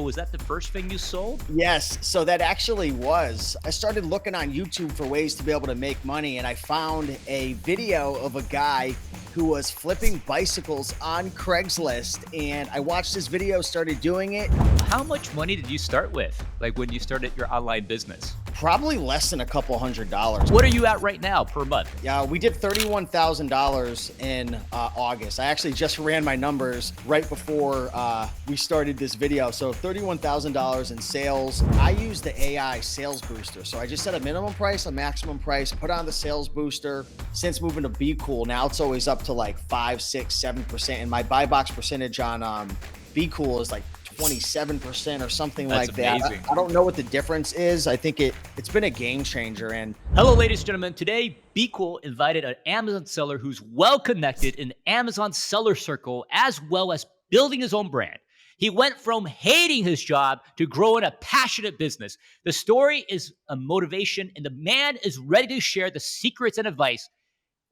Was that the first thing you sold? Yes, so that actually was. I started looking on YouTube for ways to be able to make money, and I found a video of a guy who was flipping bicycles on Craigslist. And I watched this video, started doing it. How much money did you start with, like, when you started your online business? Probably less than a couple $100s. What are you at right now per month? Yeah, we did $31,000 in August. I actually just ran my numbers right before we started this video. So $31,000 in sales. I use the AI sales booster. So I just set a minimum price, a maximum price, put on the sales booster. Since moving to BQool, now it's always up to like 5, 6, 7%. And my buy box percentage on BQool is like 27% or something That's like that. amazing. I don't know what the difference is. I think it's been a game changer. And Hello, ladies and gentlemen. Today, BQool invited an Amazon seller who's well connected in the Amazon seller circle, as well as building his own brand. He went from hating his job to growing a passionate business. The story is a motivation, and the man is ready to share the secrets and advice.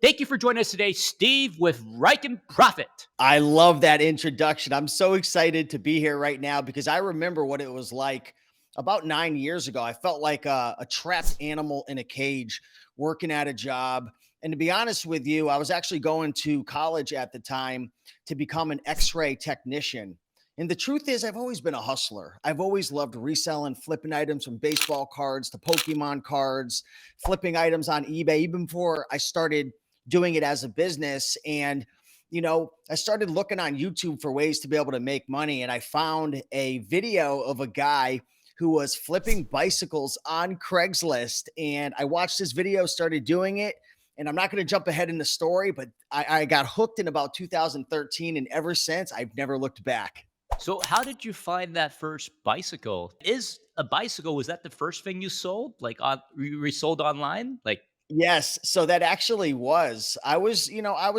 Thank you for joining us today, Steve with Raiken Profit. I love that introduction. I'm so excited to be here right now because I remember what it was like about 9 years ago. I felt like a trapped animal in a cage working at a job. And to be honest with you, I was actually going to college at the time to become an x-ray technician. And the truth is, I've always been a hustler. I've always loved reselling, flipping items from baseball cards to Pokemon cards, flipping items on eBay, even before I started doing it as a business. And I started looking on YouTube for ways to be able to make money. And I found a video of a guy who was flipping bicycles on Craigslist. And I watched this video, started doing it. And I'm not going to jump ahead in the story, but I got hooked in about 2013. And ever since, I've never looked back. So, how did you find that first bicycle? Was that the first thing you sold? Like, you resold online? Like, Yes, so that actually was. I was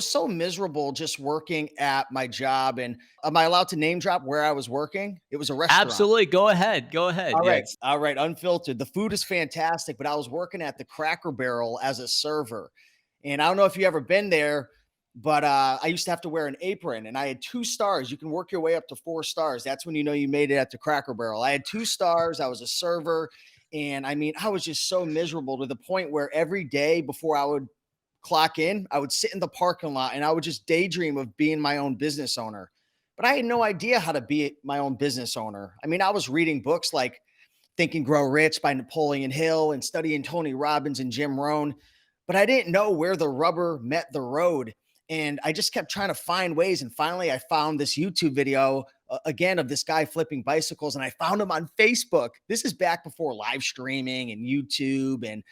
so miserable just working at my job. And am I allowed to name drop where I was working? It was a restaurant. absolutely. Go ahead. Go ahead. All right. Yes. All right. Unfiltered. The food is fantastic, but I was working at the Cracker Barrel as a server. And I don't know if you ever been there, but I used to have to wear an apron and I had 2 stars. You can work your way up to 4 stars. That's when you know you made it at the Cracker Barrel. I had 2 stars. I was a server. And I mean, I was just so miserable to the point where every day before I would clock in, I would sit in the parking lot and I would just daydream of being my own business owner. But I had no idea how to be my own business owner. I mean, I was reading books like Think and Grow Rich by Napoleon Hill and studying Tony Robbins and Jim Rohn, but I didn't know where the rubber met the road. And I just kept trying to find ways. And finally, I found this YouTube video again of this guy flipping bicycles, and I found him on Facebook. This is back before live streaming and YouTube and,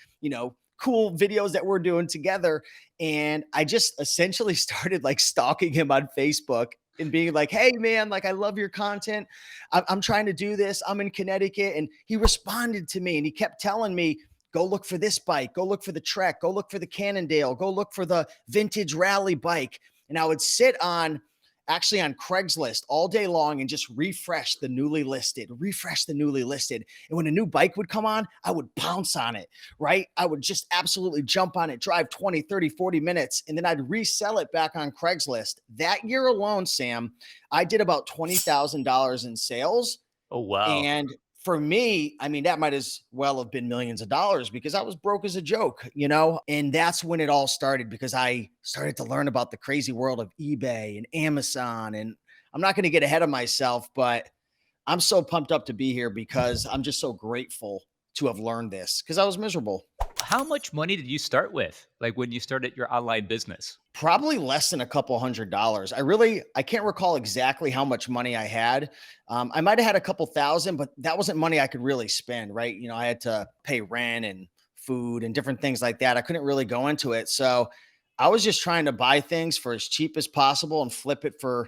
cool videos that we're doing together. And I just essentially started like stalking him on Facebook and being like, hey, man, like, I love your content. I'm trying to do this. I'm in Connecticut. And he responded to me and he kept telling me, go look for this bike, go look for the Trek, go look for the Cannondale, go look for the vintage rally bike. And I would sit on Craigslist all day long and just refresh the newly listed. And when a new bike would come on, I would pounce on it, right? I would just absolutely jump on it, drive 20, 30, 40 minutes, and then I'd resell it back on Craigslist. That year alone, Sam, I did about $20,000 in sales. Oh, wow. And for me, I mean, that might as well have been millions of dollars because I was broke as a joke. And that's when it all started because I started to learn about the crazy world of eBay and Amazon. And I'm not going to get ahead of myself, but I'm so pumped up to be here because I'm just so grateful to have learned this because I was miserable. How much money did you start with, like, when you started your online business? Probably less than a couple $100s. I can't recall exactly how much money I had. I might have had a couple thousand, but that wasn't money I could really spend, right? I had to pay rent and food and different things like that. I couldn't really go into it. So I was just trying to buy things for as cheap as possible and flip it for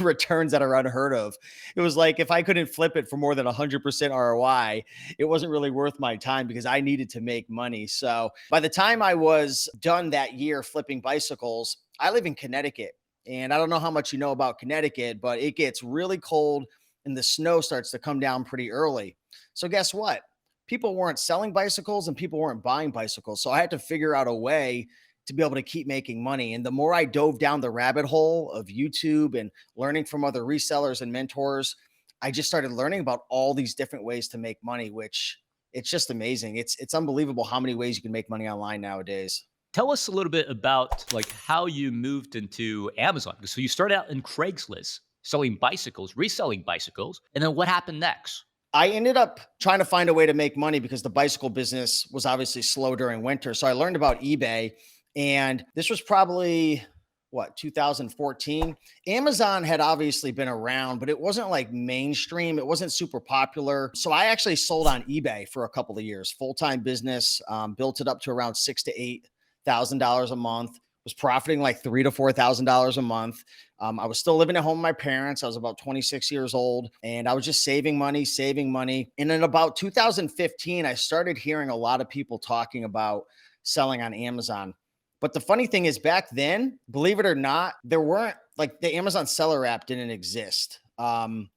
returns that are unheard of. It was like if I couldn't flip it for more than 100% ROI, it wasn't really worth my time because I needed to make money. So by the time I was done that year flipping bicycles, I live in Connecticut. And I don't know how much you know about Connecticut, but it gets really cold and the snow starts to come down pretty early. So guess what? People weren't selling bicycles and people weren't buying bicycles. So I had to figure out a way to be able to keep making money. And the more I dove down the rabbit hole of YouTube and learning from other resellers and mentors, I just started learning about all these different ways to make money, which it's just amazing. It's unbelievable how many ways you can make money online nowadays. Tell us a little bit about like how you moved into Amazon. So you started out in Craigslist selling bicycles, reselling bicycles, and then what happened next? I ended up trying to find a way to make money because the bicycle business was obviously slow during winter. So I learned about eBay, and this was probably what, 2014. Amazon had obviously been around, but it wasn't like mainstream. It wasn't super popular. So I actually sold on eBay for a couple of years, full-time business, built it up to around $6,000 to $8,000 a month, was profiting like $3,000 to $4,000 a month. I was still living at home with my parents. I was about 26 years old, and I was just saving money, saving money. And in about 2015, I started hearing a lot of people talking about selling on Amazon. But the funny thing is, back then, believe it or not, there weren't, like, the Amazon seller app didn't exist. When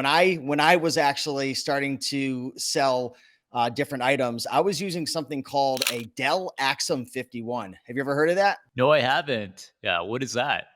I was actually starting to sell different items, I was using something called a Dell Axum 51. Have you ever heard of that? No, I haven't. Yeah, what is that?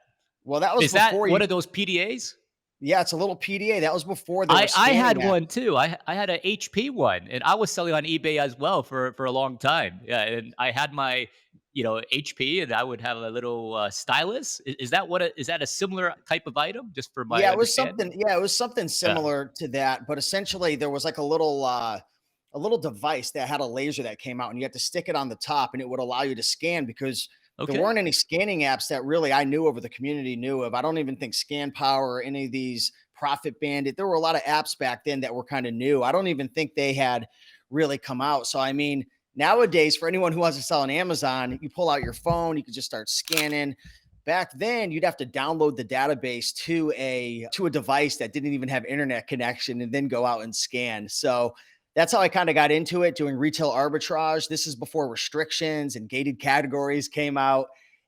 Well, that was Is that before one you. of those PDAs? Yeah, it's a little PDA. That was before there were I had scanning apps. one too. I had a HP one, and I was selling on eBay as well for a long time. Yeah, and I had my, HP, and I would have a little, stylus. Is that is that a similar type of item, just for my Yeah, it was understanding? something. Yeah, it was something Yeah. similar to that, but essentially there was like a little device that had a laser that came out, and you had to stick it on the top, and it would allow you to scan because there Okay. weren't any scanning apps that really I knew of or the community knew of. I don't even think Scan Power or any of these Profit Bandit. There were a lot of apps back then that were kind of new. I don't even think they had really come out. So I mean, nowadays for anyone who wants to sell on Amazon, you pull out your phone, you can just start scanning. Back then, you'd have to download the database to a device that didn't even have internet connection and then go out and scan. So that's how I kind of got into it, doing retail arbitrage. This is before restrictions and gated categories came out,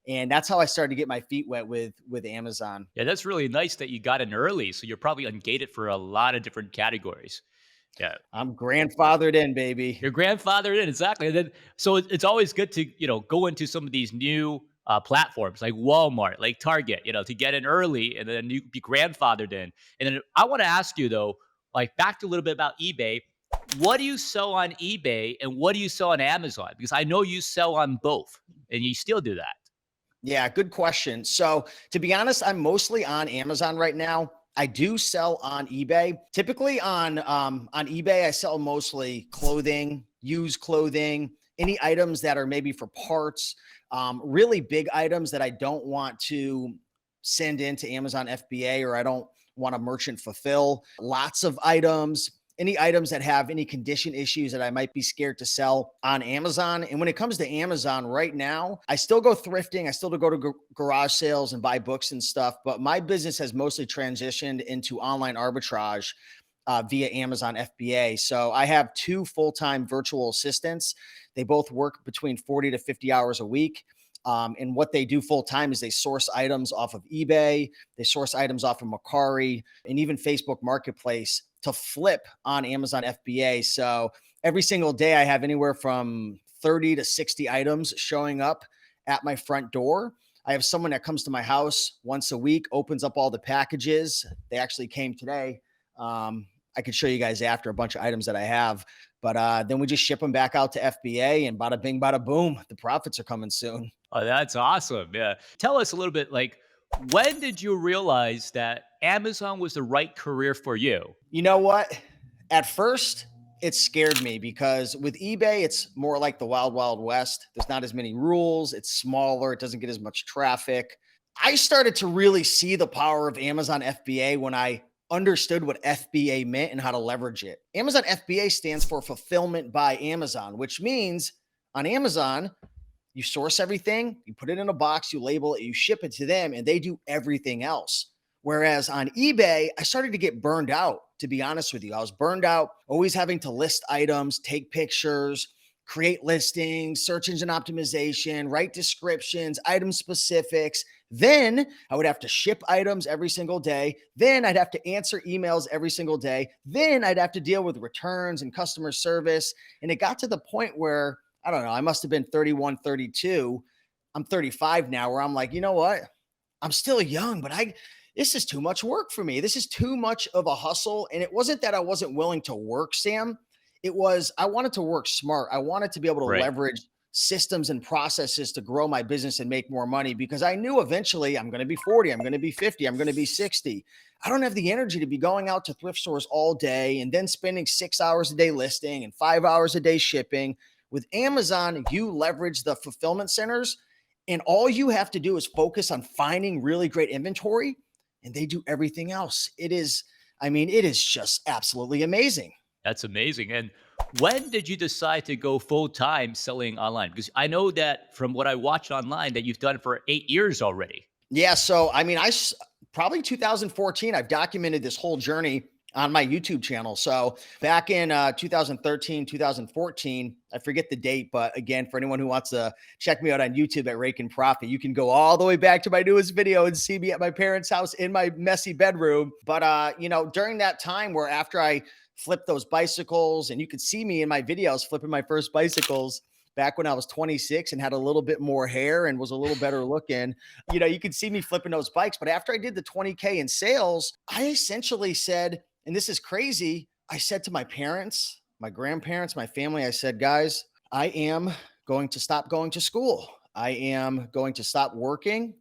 and that's how I started to get my feet wet with Amazon. Yeah, that's really nice that you got in early, so you're probably ungated for a lot of different categories. Yeah. I'm grandfathered in, baby. Your grandfather did, exactly, and then so it's always good to, go into some of these new, platforms like Walmart, like Target, to get in early and then you be grandfathered in. And then I wanna ask you though, like, back to a little bit about eBay. What do you sell on eBay and what do you sell on Amazon? Because I know you sell on both, and you still do that. Yeah, good question. So, to be honest, I'm mostly on Amazon right now. I do sell on eBay. Typically on eBay, I sell mostly clothing, used clothing, any items that are maybe for parts, really big items that I don't want to send into Amazon FBA or I don't want a merchant fulfill. Lots of items, any items that have any condition issues that I might be scared to sell on Amazon. And when it comes to Amazon right now, I still go thrifting. I still go to garage sales and buy books and stuff, but my business has mostly transitioned into online arbitrage via Amazon FBA. So I have two full-time virtual assistants. They both work between 40 to 50 hours a week. And what they do full time is they source items off of eBay, they source items off of Mercari, and even Facebook Marketplace to flip on Amazon FBA. So every single day, I have anywhere from 30 to 60 items showing up at my front door. I have someone that comes to my house once a week, opens up all the packages. They actually came today. I could show you guys after a bunch of items that I have, but then we just ship them back out to FBA and bada bing, bada boom. The profits are coming soon. Oh, that's awesome. Yeah. Tell us a little bit, like, when did you realize that Amazon was the right career for you? You know what? At first, it scared me because with eBay, it's more like the wild, wild west. There's not as many rules. It's smaller. It doesn't get as much traffic. I started to really see the power of Amazon FBA when I understood what FBA meant and how to leverage it. Amazon FBA stands for Fulfillment by Amazon, which means on Amazon, you source everything, you put it in a box, you label it, you ship it to them, and they do everything else. Whereas on eBay, I started to get burned out, to be honest with you. I was burned out, always having to list items, take pictures, create listings, search engine optimization, write descriptions, item specifics. Then I would have to ship items every single day. Then I'd have to answer emails every single day. Then I'd have to deal with returns and customer service. And it got to the point where I don't know, I must have been 31, 32. I'm 35 now, where I'm like, you know what? I'm still young, but this is too much work for me. This is too much of a hustle. And it wasn't that I wasn't willing to work, Sam. It was I wanted to work smart. I wanted to be able to Right. leverage systems and processes to grow my business and make more money because I knew eventually I'm going to be 40, I'm going to be 50, I'm going to be 60. I don't have the energy to be going out to thrift stores all day and then spending 6 hours a day listing and 5 hours a day shipping. With Amazon, you leverage the fulfillment centers, and all you have to do is focus on finding really great inventory, and they do everything else. It is just absolutely amazing. That's amazing. And when did you decide to go full time selling online? Because I know that from what I watched online that you've done it for 8 years already. Yeah, so probably 2014, I've documented this whole journey on my YouTube channel. So back in 2013, 2014, I forget the date, but again, for anyone who wants to check me out on YouTube at Raiken Profit, you can go all the way back to my newest video and see me at my parents' house in my messy bedroom. But during that time where after I flipped those bicycles, and you could see me in my videos flipping my first bicycles back when I was 26 and had a little bit more hair and was a little better looking. You could see me flipping those bikes. But after I did the 20K in sales, I essentially said, and this is crazy, I said to my parents, my grandparents, my family, I said, guys, I am going to stop going to school. I am going to stop working,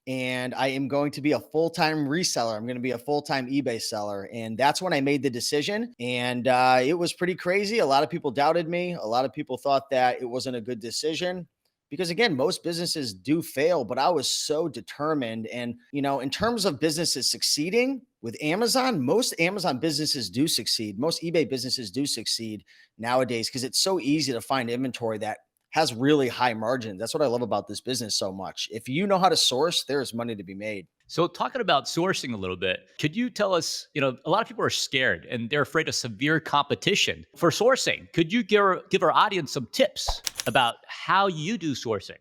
and I am going to be a full-time reseller. I'm going to be a full-time eBay seller. And that's when I made the decision. And it was pretty crazy. A lot of people doubted me. A lot of people thought that it wasn't a good decision because, again, most businesses do fail, but I was so determined. And, in terms of businesses succeeding with Amazon, most Amazon businesses do succeed. Most eBay businesses do succeed nowadays because it's so easy to find inventory that has really high margins. That's what I love about this business so much. If you know how to source, there's money to be made. So, talking about sourcing a little bit, could you tell us? A lot of people are scared and they're afraid of severe competition for sourcing. Could you give our audience some tips about how you do sourcing?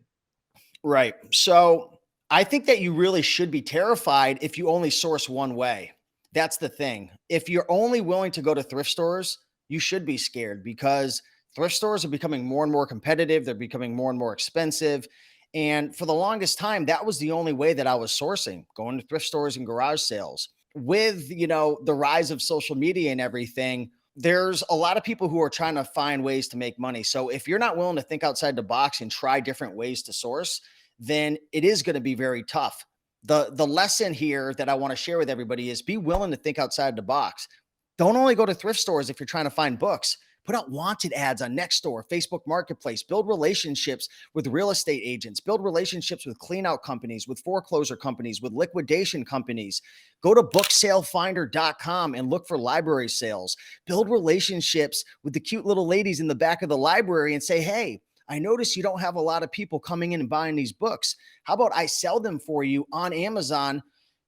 Right. So I think that you really should be terrified if you only source one way. That's the thing. If you're only willing to go to thrift stores, you should be scared because thrift stores are becoming more and more competitive. They're becoming more and more expensive. And for the longest time, that was the only way that I was sourcing, going to thrift stores and garage sales. With, the rise of social media and everything, there's a lot of people who are trying to find ways to make money. So if you're not willing to think outside the box and try different ways to source, then it is going to be very tough. The lesson here that I want to share with everybody is be willing to think outside the box. Don't only go to thrift stores if you're trying to find books. Put out wanted ads on Nextdoor, Facebook Marketplace, build relationships with real estate agents, build relationships with clean out companies, with foreclosure companies, with liquidation companies. Go to booksalefinder.com and look for library sales. Build relationships with the cute little ladies in the back of the library and say, hey, I notice you don't have a lot of people coming in and buying these books. How about I sell them for you on Amazon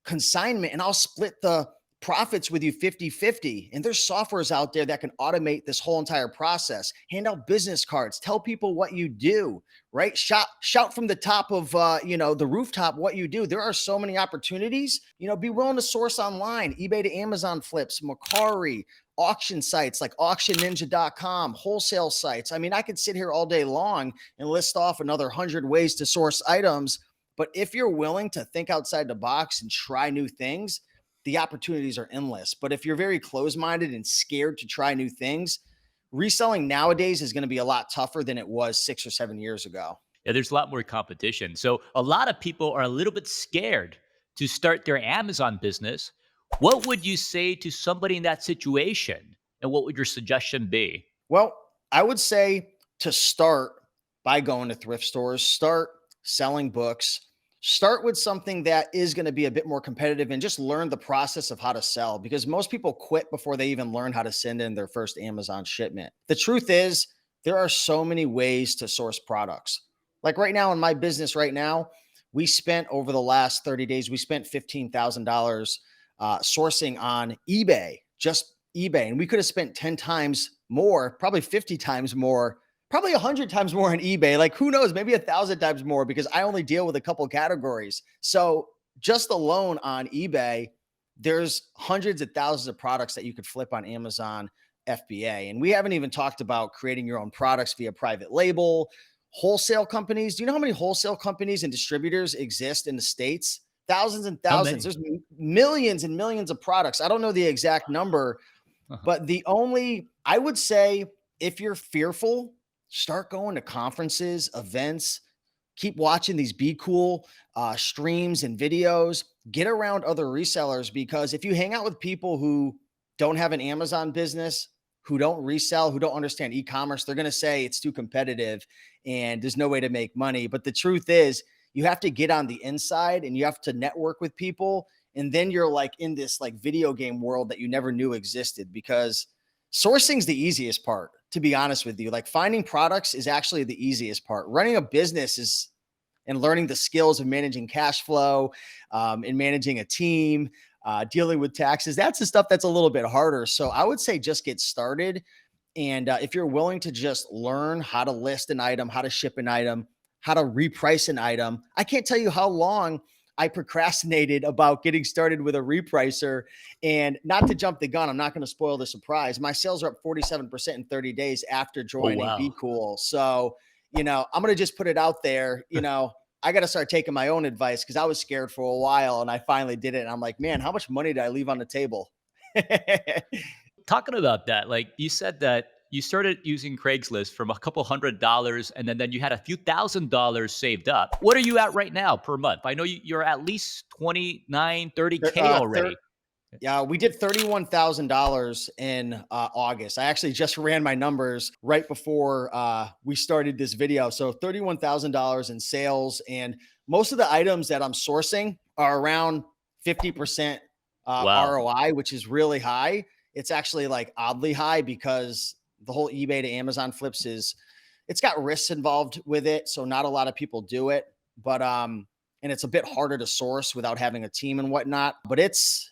consignment, and I'll split the profits with you 50-50. And there's softwares out there that can automate this whole entire process. Hand out business cards, tell people what you do, right? Shout from the top of the rooftop what you do. There are so many opportunities. Be willing to source online, eBay to Amazon flips, Mercari, auction sites like auctionninja.com, wholesale sites. I could sit here all day long and list off another 100 ways to source items. But if you're willing to think outside the box and try new things, the opportunities are endless. But if you're very closed-minded and scared to try new things, reselling nowadays is going to be a lot tougher than it was 6 or 7 years ago. Yeah, there's a lot more competition. So, a lot of people are a little bit scared to start their Amazon business. What would you say to somebody in that situation? And what would your suggestion be? Well, I would say to start by going to thrift stores, start selling books, start with something that is going to be a bit more competitive and just learn the process of how to sell because most people quit before they even learn how to send in their first Amazon shipment. The truth is, there are so many ways to source products. Like right now in my business right now, we spent over the last 30 days, we spent $15,000 sourcing on eBay, just eBay. And we could have spent 10 times more, probably 50 times more, probably 100 times more on eBay. Like who knows, maybe 1,000 times more because I only deal with a couple categories. So just alone on eBay, there's hundreds of thousands of products that you could flip on Amazon FBA. And we haven't even talked about creating your own products via private label, wholesale companies. Do you know how many wholesale companies and distributors exist in the States? Thousands and How thousands. many? millions and millions of products. I don't know the exact number, Uh-huh. but I would say, if you're fearful, start going to conferences, events, keep watching these BQool streams and videos, get around other resellers, because if you hang out with people who don't have an Amazon business, who don't resell, who don't understand e-commerce, they're going to say it's too competitive and there's no way to make money. But the truth is, you have to get on the inside and you have to network with people. And then you're like in this like video game world that you never knew existed, because sourcing's the easiest part, to be honest with you. Like, finding products is actually the easiest part. Running a business is, and learning the skills of managing cash flow, and managing a team, dealing with taxes. That's the stuff that's a little bit harder. So I would say just get started. And if you're willing to just learn how to list an item, how to ship an item, how to reprice an item, I can't tell you how long I procrastinated about getting started with a repricer. And not to jump the gun, I'm not going to spoil the surprise. My sales are up 47% in 30 days after Oh, joining wow. BQool. So, I'm going to just put it out there. I got to start taking my own advice, because I was scared for a while and I finally did it. And I'm like, man, how much money did I leave on the table? Talking about that, like you said that you started using Craigslist from a couple $100 and then you had a few $1,000s saved up. What are you at right now per month? I know you're at least 29, 30K uh, thir- already. Yeah, we did $31,000 in August. I actually just ran my numbers right before we started this video. So $31,000 in sales, and most of the items that I'm sourcing are around 50% Wow. ROI, which is really high. It's actually like oddly high, because the whole eBay to Amazon flips it's got risks involved with it. So not a lot of people do it, but and it's a bit harder to source without having a team and whatnot. But it's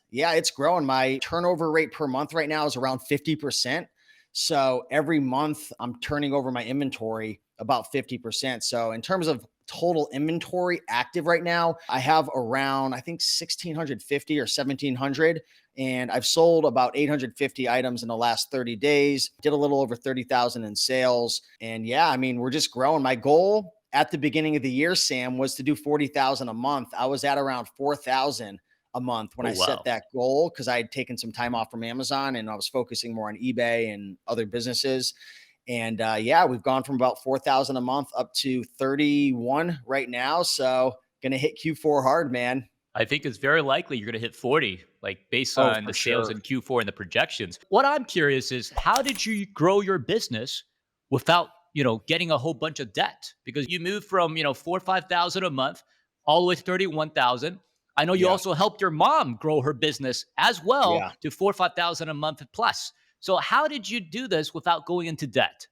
growing. My turnover rate per month right now is around 50%. So every month I'm turning over my inventory about 50%. So in terms of total inventory active right now, I have around, I think, 1,650 or 1,700. And I've sold about 850 items in the last 30 days, did a little over 30,000 in sales. And yeah, I mean, we're just growing. My goal at the beginning of the year, Sam, was to do 40,000 a month. I was at around 4,000 a month when Oh, I set wow. that goal, because I had taken some time off from Amazon and I was focusing more on eBay and other businesses. And yeah, we've gone from about 4,000 a month up to 31 right now. So gonna hit Q4 hard, man. I think it's very likely you're going to hit 40, like based Oh, on the for sales sure. in Q4 and the projections. What I'm curious is, how did you grow your business without, getting a whole bunch of debt? Because you moved from, 4 or 5,000 a month all the way to 31,000. I know you Yeah. also helped your mom grow her business as well Yeah. to 4 or 5,000 a month plus. So how did you do this without going into debt?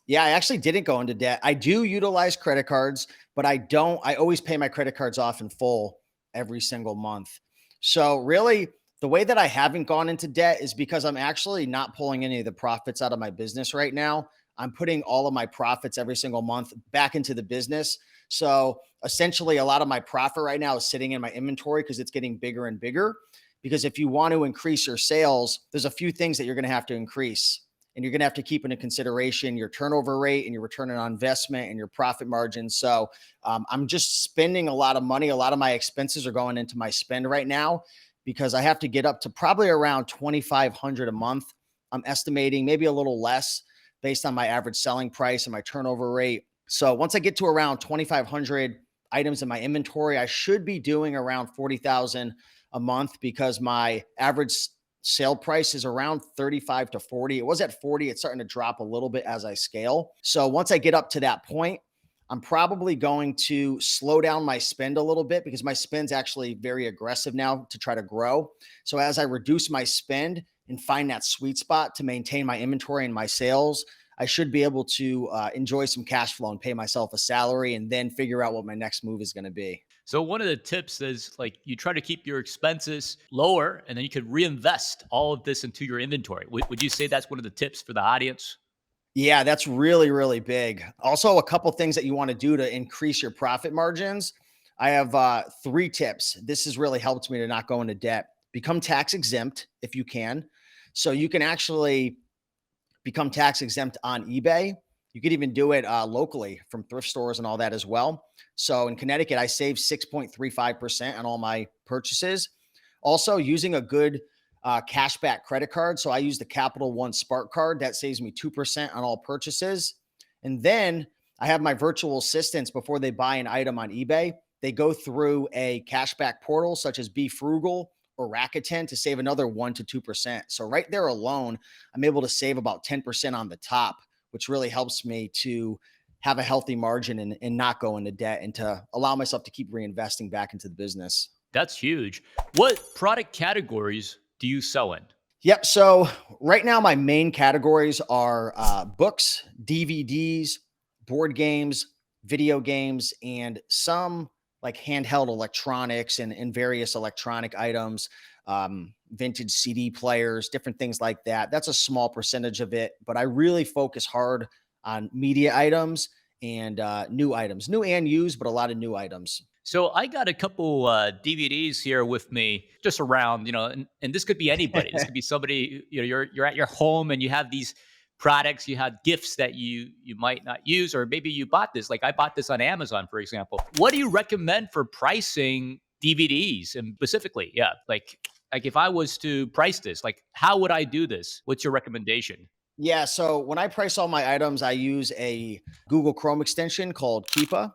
Yeah, I actually didn't go into debt. I do utilize credit cards, but I always pay my credit cards off in full every single month. So really, the way that I haven't gone into debt is because I'm actually not pulling any of the profits out of my business right now. I'm putting all of my profits every single month back into the business. So essentially, a lot of my profit right now is sitting in my inventory, because it's getting bigger and bigger. Because if you want to increase your sales, there's a few things that you're going to have to increase, and you're going to have to keep into consideration your turnover rate and your return on investment and your profit margins. So I'm just spending a lot of money. A lot of my expenses are going into my spend right now, because I have to get up to probably around 2,500 a month. I'm estimating maybe a little less based on my average selling price and my turnover rate. So once I get to around 2,500 items in my inventory, I should be doing around 40,000 a month, because my average sale price is around 35 to 40. It was at 40. It's starting to drop a little bit as I scale. So once I get up to that point, I'm probably going to slow down my spend a little bit, because my spend's actually very aggressive now to try to grow. So as I reduce my spend and find that sweet spot to maintain my inventory and my sales, I should be able to enjoy some cash flow and pay myself a salary, and then figure out what my next move is going to be. So one of the tips is, like, you try to keep your expenses lower and then you could reinvest all of this into your inventory. Would you say that's one of the tips for the audience? Yeah, that's really, really big. Also, a couple things that you want to do to increase your profit margins. I have three tips. This has really helped me to not go into debt. Become tax exempt if you can. So you can actually become tax exempt on eBay. You could even do it locally from thrift stores and all that as well. So in Connecticut, I save 6.35% on all my purchases. Also, using a good cashback credit card. So I use the Capital One Spark card. That saves me 2% on all purchases. And then I have my virtual assistants before they buy an item on eBay. They go through a cashback portal such as Be Frugal or Rakuten to save another 1 to 2%. So right there alone, I'm able to save about 10% on the top, which really helps me to have a healthy margin and not go into debt and to allow myself to keep reinvesting back into the business. That's huge. What product categories do you sell in? Yep. So right now, my main categories are books, DVDs, board games, video games, and some like handheld electronics and various electronic items, vintage CD players, different things like that. That's a small percentage of it, but I really focus hard on media items and new items, new and used, but a lot of new items. So I got a couple DVDs here with me, just around, and this could be anybody. This could be somebody. You're at your home and you have these products, you have gifts that you might not use, or maybe you bought this. Like I bought this on Amazon, for example. What do you recommend for pricing DVDs, and specifically, yeah, like if I was to price this, like how would I do this? What's your recommendation? Yeah, so when I price all my items, I use a Google Chrome extension called Keepa.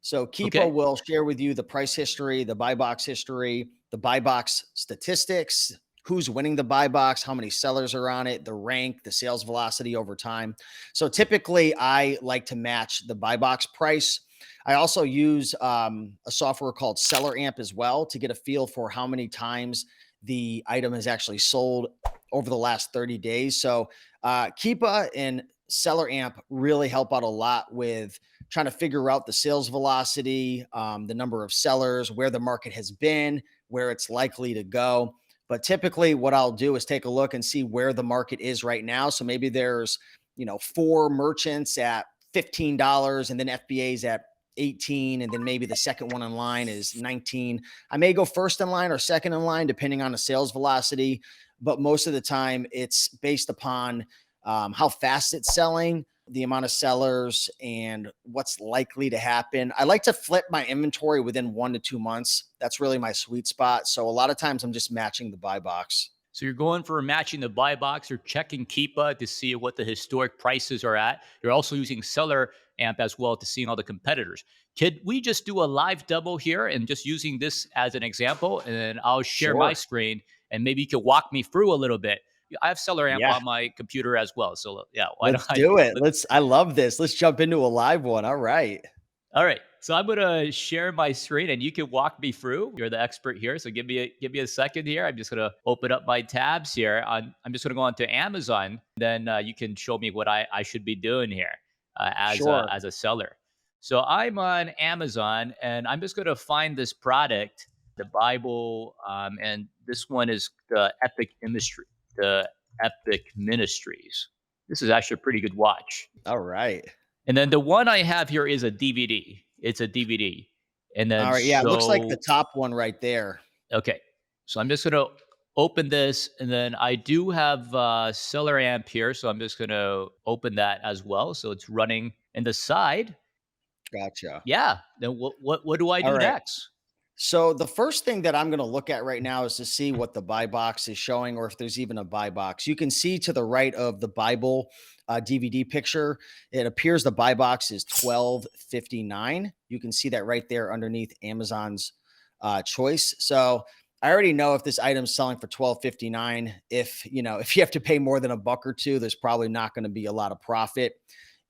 So Keepa Okay. will share with you the price history, the buy box history, the buy box statistics, who's winning the buy box, how many sellers are on it, the rank, the sales velocity over time. So typically, I like to match the buy box price. I also use a software called Seller Amp as well to get a feel for how many times the item has actually sold over the last 30 days. So Keepa and Seller Amp really help out a lot with trying to figure out the sales velocity, the number of sellers, where the market has been, where it's likely to go. But typically, what I'll do is take a look and see where the market is right now. So maybe there's, four merchants at $15 and then FBA's at 18, and then maybe the second one in line is 19. I may go first in line or second in line, depending on the sales velocity. But most of the time, it's based upon how fast it's selling, the amount of sellers, and what's likely to happen. I like to flip my inventory within 1 to 2 months. That's really my sweet spot. So a lot of times I'm just matching the buy box. So you're going for matching the buy box. You're checking Keepa to see what the historic prices are at. You're also using Seller Amp as well to see all the competitors. Could we just do a live demo here and just using this as an example? And then I'll share my Sure. screen and maybe you could walk me through a little bit. I have Seller Amp Yeah. on my computer as well. So yeah, why don't Let's I? do it. I love this. Let's jump into a live one. All right. All right. So I'm gonna share my screen and you can walk me through. You're the expert here. So give me a second here. I'm just gonna open up my tabs here. I'm just gonna go onto Amazon. Then you can show me what I should be doing here Sure. as a seller. So I'm on Amazon and I'm just gonna find this product, the Bible, and this one is the Epic Ministries. This is actually a pretty good watch. All right. And then the one I have here is a DVD. It's a DVD. And then All right. Yeah. It looks like the so top one right there. okay. So I'm just gonna open this and then I do have Seller Amp here. So I'm just gonna open that as well. So it's running in the side. Gotcha. Yeah. Then what do I All do right. next? So the first thing that I'm going to look at right now is to see what the buy box is showing, or if there's even a buy box. You can see to the right of the Bible DVD picture, it appears the buy box is 12.59. You can see that right there underneath Amazon's choice. So I already know if this item's selling for 12.59. If you have to pay more than a buck or two, there's probably not going to be a lot of profit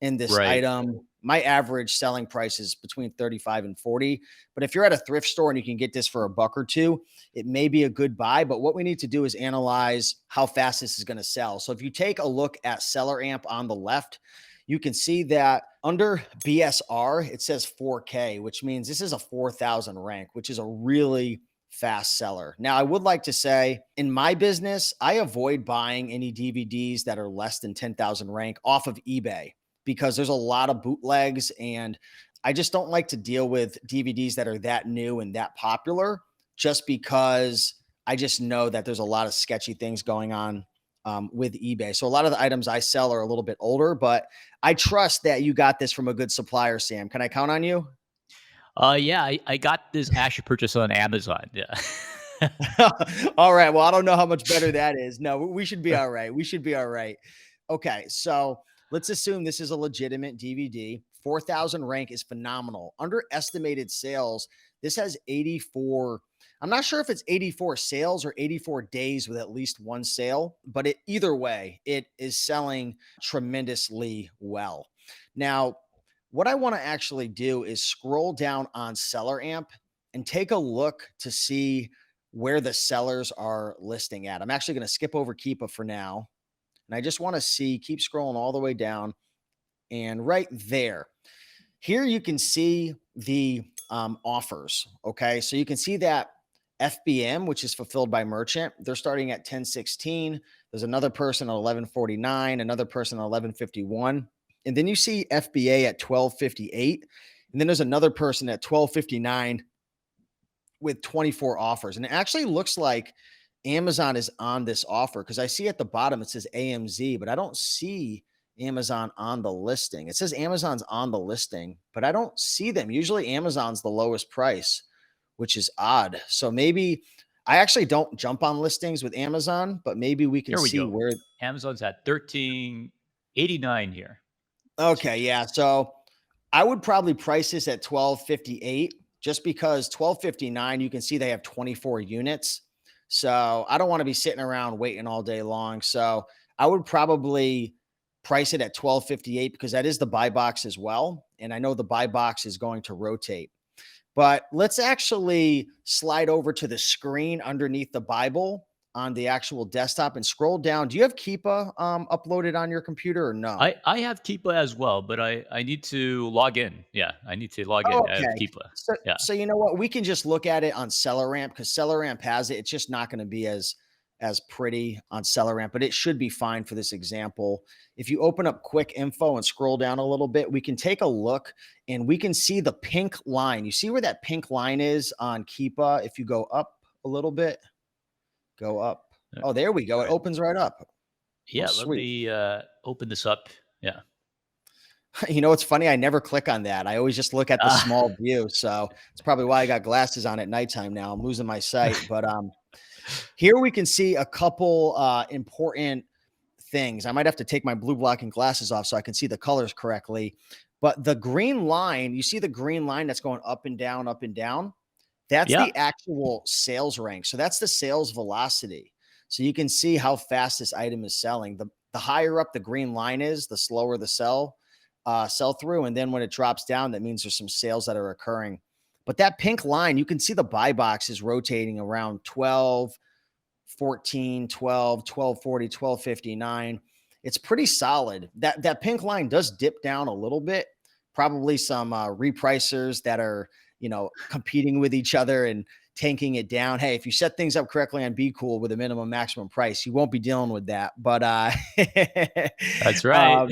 in this Right. item. My average selling price is between 35 and 40. But if you're at a thrift store and you can get this for a buck or two, it may be a good buy. But what we need to do is analyze how fast this is going to sell. So if you take a look at Seller Amp on the left, you can see that under BSR, it says 4K, which means this is a 4,000 rank, which is a really fast seller. Now, I would like to say in my business, I avoid buying any DVDs that are less than 10,000 rank off of eBay because there's a lot of bootlegs and I just don't like to deal with DVDs that are that new and that popular just because I just know that there's a lot of sketchy things going on with eBay. So a lot of the items I sell are a little bit older, but I trust that you got this from a good supplier, Sam. Can I count on you? Yeah, I got this actually purchased on Amazon. Yeah. All right. Well, I don't know how much better that is. No, we should be all right. We should be all right. Okay. So let's assume this is a legitimate DVD. 4,000 rank is phenomenal. Underestimated sales. This has 84. I'm not sure if it's 84 sales or 84 days with at least one sale, but either way, it is selling tremendously well. Now, what I want to actually do is scroll down on Seller Amp and take a look to see where the sellers are listing at. I'm actually going to skip over Keepa for now. And I just want to see, keep scrolling all the way down. And right there, here you can see the offers. Okay. So you can see that FBM, which is fulfilled by merchant, they're starting at 1016. There's another person at 1149, another person at 1151. And then you see FBA at 1258. And then there's another person at 1259 with 24 offers. And it actually looks like Amazon is on this offer because I see at the bottom it says AMZ, but I don't see Amazon on the listing. It says Amazon's on the listing, but I don't see them. Usually Amazon's the lowest price, which is odd. So maybe I actually don't jump on listings with Amazon, but maybe we can Here we see go. where. Amazon's at 1389 here. Okay, yeah. So I would probably price this at 1258 just because 1259 you can see they have 24 units. So I don't want to be sitting around waiting all day long. So I would probably price it at 1258 because that is the buy box as well. And I know the buy box is going to rotate. But let's actually slide over to the screen underneath the Bible on the actual desktop and scroll down. Do you have Keepa uploaded on your computer or no? I have Keepa as well, but I need to log in. Yeah, I need to log Oh, in. I have okay. Keepa. So Yeah. so you know what? We can just look at it on SellerAmp because SellerAmp has it. It's just not going to be as pretty on SellerAmp, but it should be fine for this example. If you open up quick info and scroll down a little bit, we can take a look and we can see the pink line. You see where that pink line is on Keepa? If you go up a little bit, go up. Uh, Oh, there we go. all It right. opens right up. Oh, Yeah, let sweet. me open this up. Yeah. You know, it's funny. I never click on that. I always just look at the Ah, small view. So it's probably why I got glasses on at nighttime now. I'm losing my sight. But here we can see a couple important things. I might have to take my blue blocking glasses off so I can see the colors correctly. But the green line, you see the green line that's going up and down, up and down. That's yeah. the actual sales rank. So that's the sales velocity. So you can see how fast this item is selling. The higher up the green line is, the slower the sell through. And then when it drops down, that means there's some sales that are occurring. But that pink line, you can see the buy box is rotating around 12, 14, 12, 1240, 1259. It's pretty solid. That pink line does dip down a little bit. Probably some repricers that are, competing with each other and tanking it down. Hey, if you set things up correctly on BQool with a minimum maximum price, you won't be dealing with that. But That's right. um,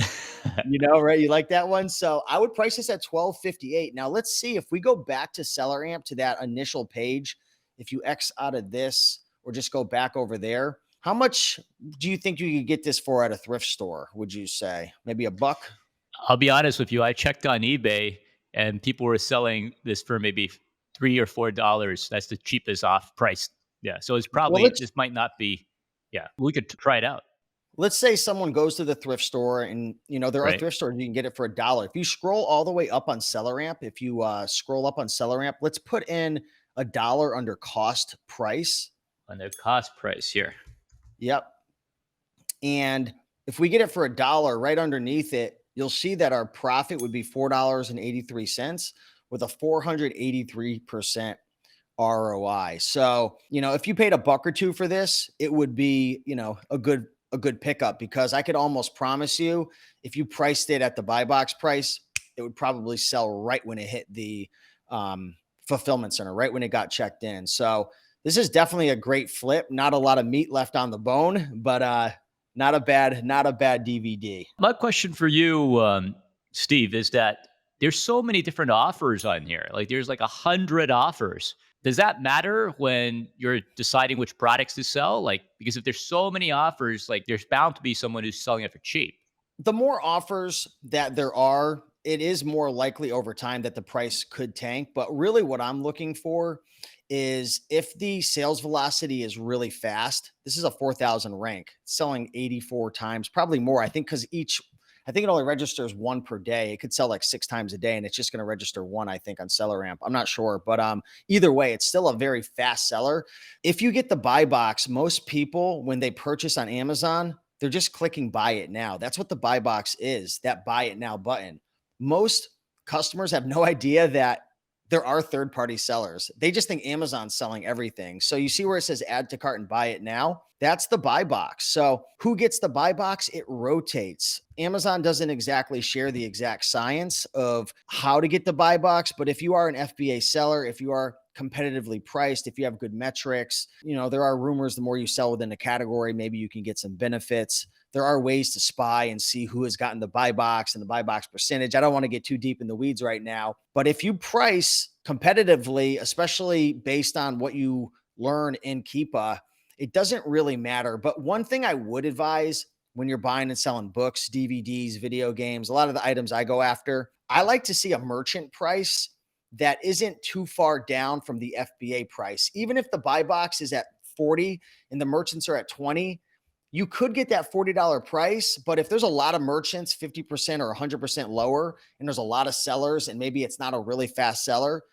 right? You like that one? So I would price this at 1258. Now let's see if we go back to SellerAmp to that initial page. If you X out of this or just go back over there, how much do you think you could get this for at a thrift store? Would you say maybe a buck? I'll be honest with you. I checked on eBay and people were selling this for maybe $3 or $4. That's the cheapest off price. Yeah. So it's Well, probably, this might not be, yeah, we could try it out. let's say someone goes to the thrift store and there are Right. thrift stores you can get it for $1. If you scroll all the way up on SellerAmp, if you scroll up on SellerAmp, let's put in $1 under cost price. On the cost price here. Yep. And if we get it for $1 right underneath it, you'll see that our profit would be $4.83 with a 483% ROI. So, if you paid a buck or two for this, it would be, a good pickup because I could almost promise you if you priced it at the buy box price, it would probably sell right when it hit the fulfillment center, right when it got checked in. So this is definitely a great flip. Not a lot of meat left on the bone, but not a bad DVD. My question for you, Steve, is that there's so many different offers on here. Like there's like 100 offers. Does that matter when you're deciding which products to sell? Like, because if there's so many offers, like there's bound to be someone who's selling it for cheap. The more offers that there are, it is more likely over time that the price could tank. But really, what I'm looking for is if the sales velocity is really fast. This is a 4,000 rank, selling 84 times, probably more. I think because I think it only registers one per day. It could sell like 6 times a day, and it's just going to register one, I think, on Seller Amp. I'm not sure, but either way, it's still a very fast seller. If you get the buy box, most people when they purchase on Amazon, they're just clicking buy it now. That's what the buy box is, that buy it now button. Most customers have no idea that there are third-party sellers. They just think Amazon's selling everything. So you see where it says add to cart and buy it now? That's the buy box. So who gets the buy box? It rotates. Amazon doesn't exactly share the exact science of how to get the buy box, but if you are an FBA seller, if you are competitively priced, if you have good metrics, there are rumors the more you sell within a category, maybe you can get some benefits. There are ways to spy and see who has gotten the buy box and the buy box percentage. I don't want to get too deep in the weeds right now, but if you price competitively, especially based on what you learn in Keepa, it doesn't really matter. But one thing I would advise when you're buying and selling books, DVDs, video games, a lot of the items I go after, I like to see a merchant price that isn't too far down from the FBA price. Even if the buy box is at 40 and the merchants are at 20, you could get that $40 price. But if there's a lot of merchants, 50% or 100% lower, and there's a lot of sellers, and maybe it's not a really fast seller,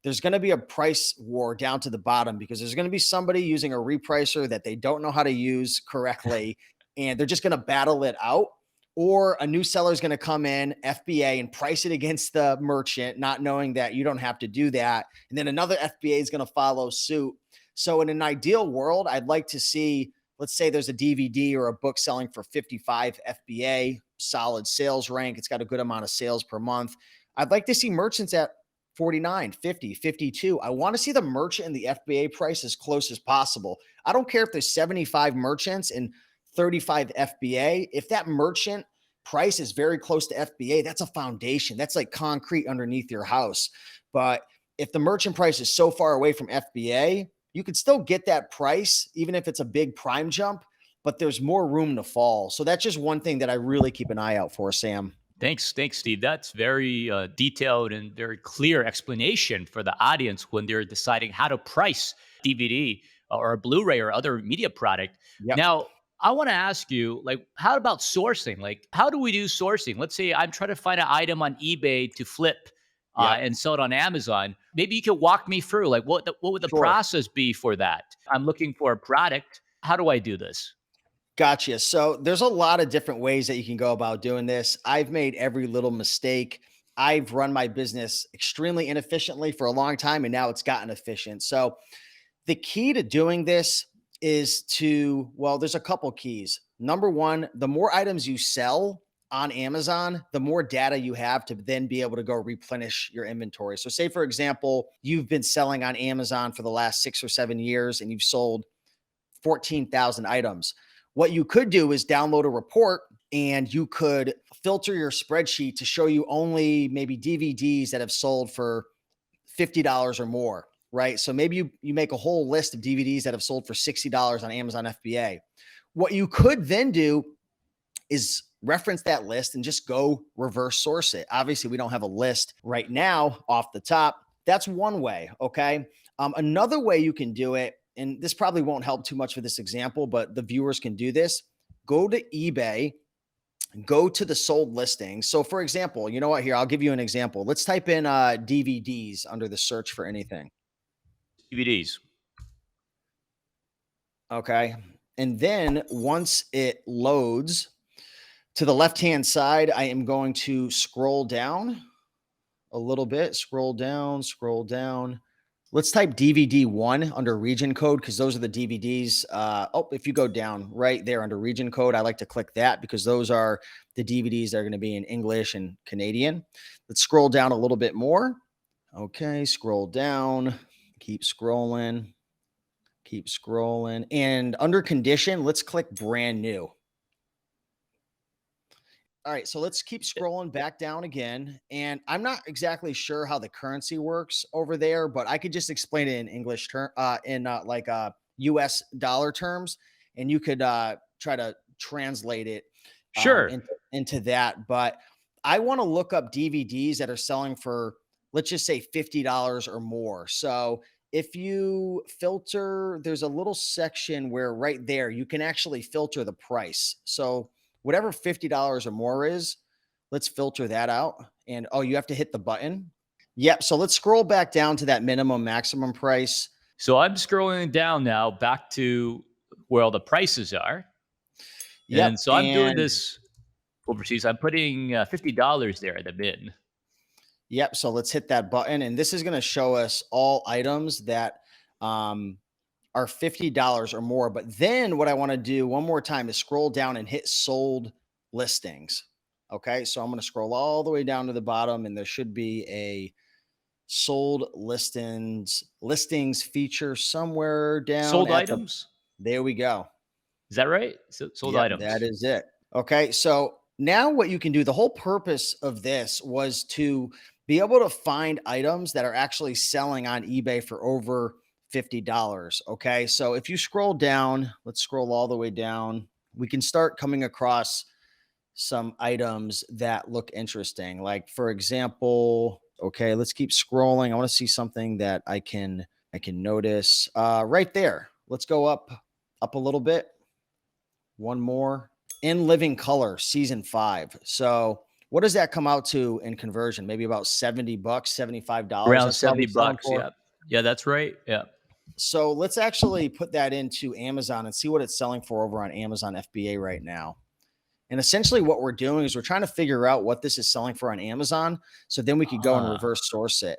there's going to be a price war down to the bottom because there's going to be somebody using a repricer that they don't know how to use correctly, and they're just going to battle it out. Or a new seller is going to come in, FBA, and price it against the merchant, not knowing that you don't have to do that. And then another FBA is going to follow suit. So in an ideal world, I'd like to see, let's say there's a DVD or a book selling for 55 FBA, solid sales rank. It's got a good amount of sales per month. I'd like to see merchants at 49, 50, 52. I want to see the merchant and the FBA price as close as possible. I don't care if there's 75 merchants and 35 FBA. If that merchant price is very close to FBA, that's a foundation. That's like concrete underneath your house. But if the merchant price is so far away from FBA, you could still get that price, even if it's a big prime jump, but there's more room to fall. So that's just one thing that I really keep an eye out for, Sam. Thanks, Steve. That's very detailed and very clear explanation for the audience when they're deciding how to price DVD or a Blu-ray or other media product. Yep. Now, I want to ask you, like, how about sourcing? Like, how do we do sourcing? Let's say I'm trying to find an item on eBay to flip Yep. and sell it on Amazon. Maybe you could walk me through, like, what would the Sure. process be for that? I'm looking for a product. How do I do this? Gotcha. So there's a lot of different ways that you can go about doing this. I've made every little mistake. I've run my business extremely inefficiently for a long time, and now it's gotten efficient. So the key to doing this is well, there's a couple keys. Number one, the more items you sell on Amazon, the more data you have to then be able to go replenish your inventory. So, say, for example, you've been selling on Amazon for the last 6 or 7 years and you've sold 14,000 items. What you could do is download a report and you could filter your spreadsheet to show you only maybe DVDs that have sold for $50 or more, right? So maybe you make a whole list of DVDs that have sold for $60 on Amazon FBA. What you could then do is reference that list and just go reverse source it. Obviously, we don't have a list right now off the top. That's one way, okay? Another way you can do it, and this probably won't help too much for this example, but the viewers can do this. Go to eBay, go to the sold listings. So for example, you know what, here, I'll give you an example. Let's type in DVDs under the search for anything. DVDs. Okay. And then once it loads to the left-hand side, I am going to scroll down a little bit, scroll down, scroll down. Let's type DVD 1 under region code because those are the DVDs. If you go down right there under region code, I like to click that because those are the DVDs that are going to be in English and Canadian. Let's scroll down a little bit more. Okay, scroll down, keep scrolling, keep scrolling. And under condition, let's click brand new. All right, so let's keep scrolling back down again. And I'm not exactly sure how the currency works over there, but I could just explain it in English term, US dollar terms, and you could try to translate it Sure. into that. But I want to look up DVDs that are selling for, let's just say $50 or more. So if you filter, there's a little section where right there you can actually filter the price. So whatever $50 or more is, let's filter that out. And oh, you have to hit the button. Yep. So let's scroll back down to that minimum maximum price. So I'm scrolling down now back to where all the prices are. And Yep. so I'm doing And this overseas. I'm putting $50 there at the bin. yep. So let's hit that button. And this is going to show us all items that are $50 or more. But then what I want to do one more time is scroll down and hit sold listings. Okay. So I'm going to scroll all the way down to the bottom and there should be a sold listings feature somewhere down Sold at the, items? there we go. Is that right? Sold Yep, that items. is it. Okay, so now what you can do, the whole purpose of this was to be able to find items that are actually selling on eBay for over $50. Okay, so if you scroll down, let's scroll all the way down, we can start coming across some items that look interesting. Like for example, okay, let's keep scrolling. I want to see something that I can notice. Right there. Let's go up a little bit. One more. In Living Color, season 5. So what does that come out to in conversion? Maybe about 70 bucks, $75. Around That's probably 70 selling bucks. for. Yeah. Yeah, that's right. Yeah. So let's actually put that into Amazon and see what it's selling for over on Amazon FBA right now. And essentially what we're doing is we're trying to figure out what this is selling for on Amazon. So then we could go and Ah, reverse source it.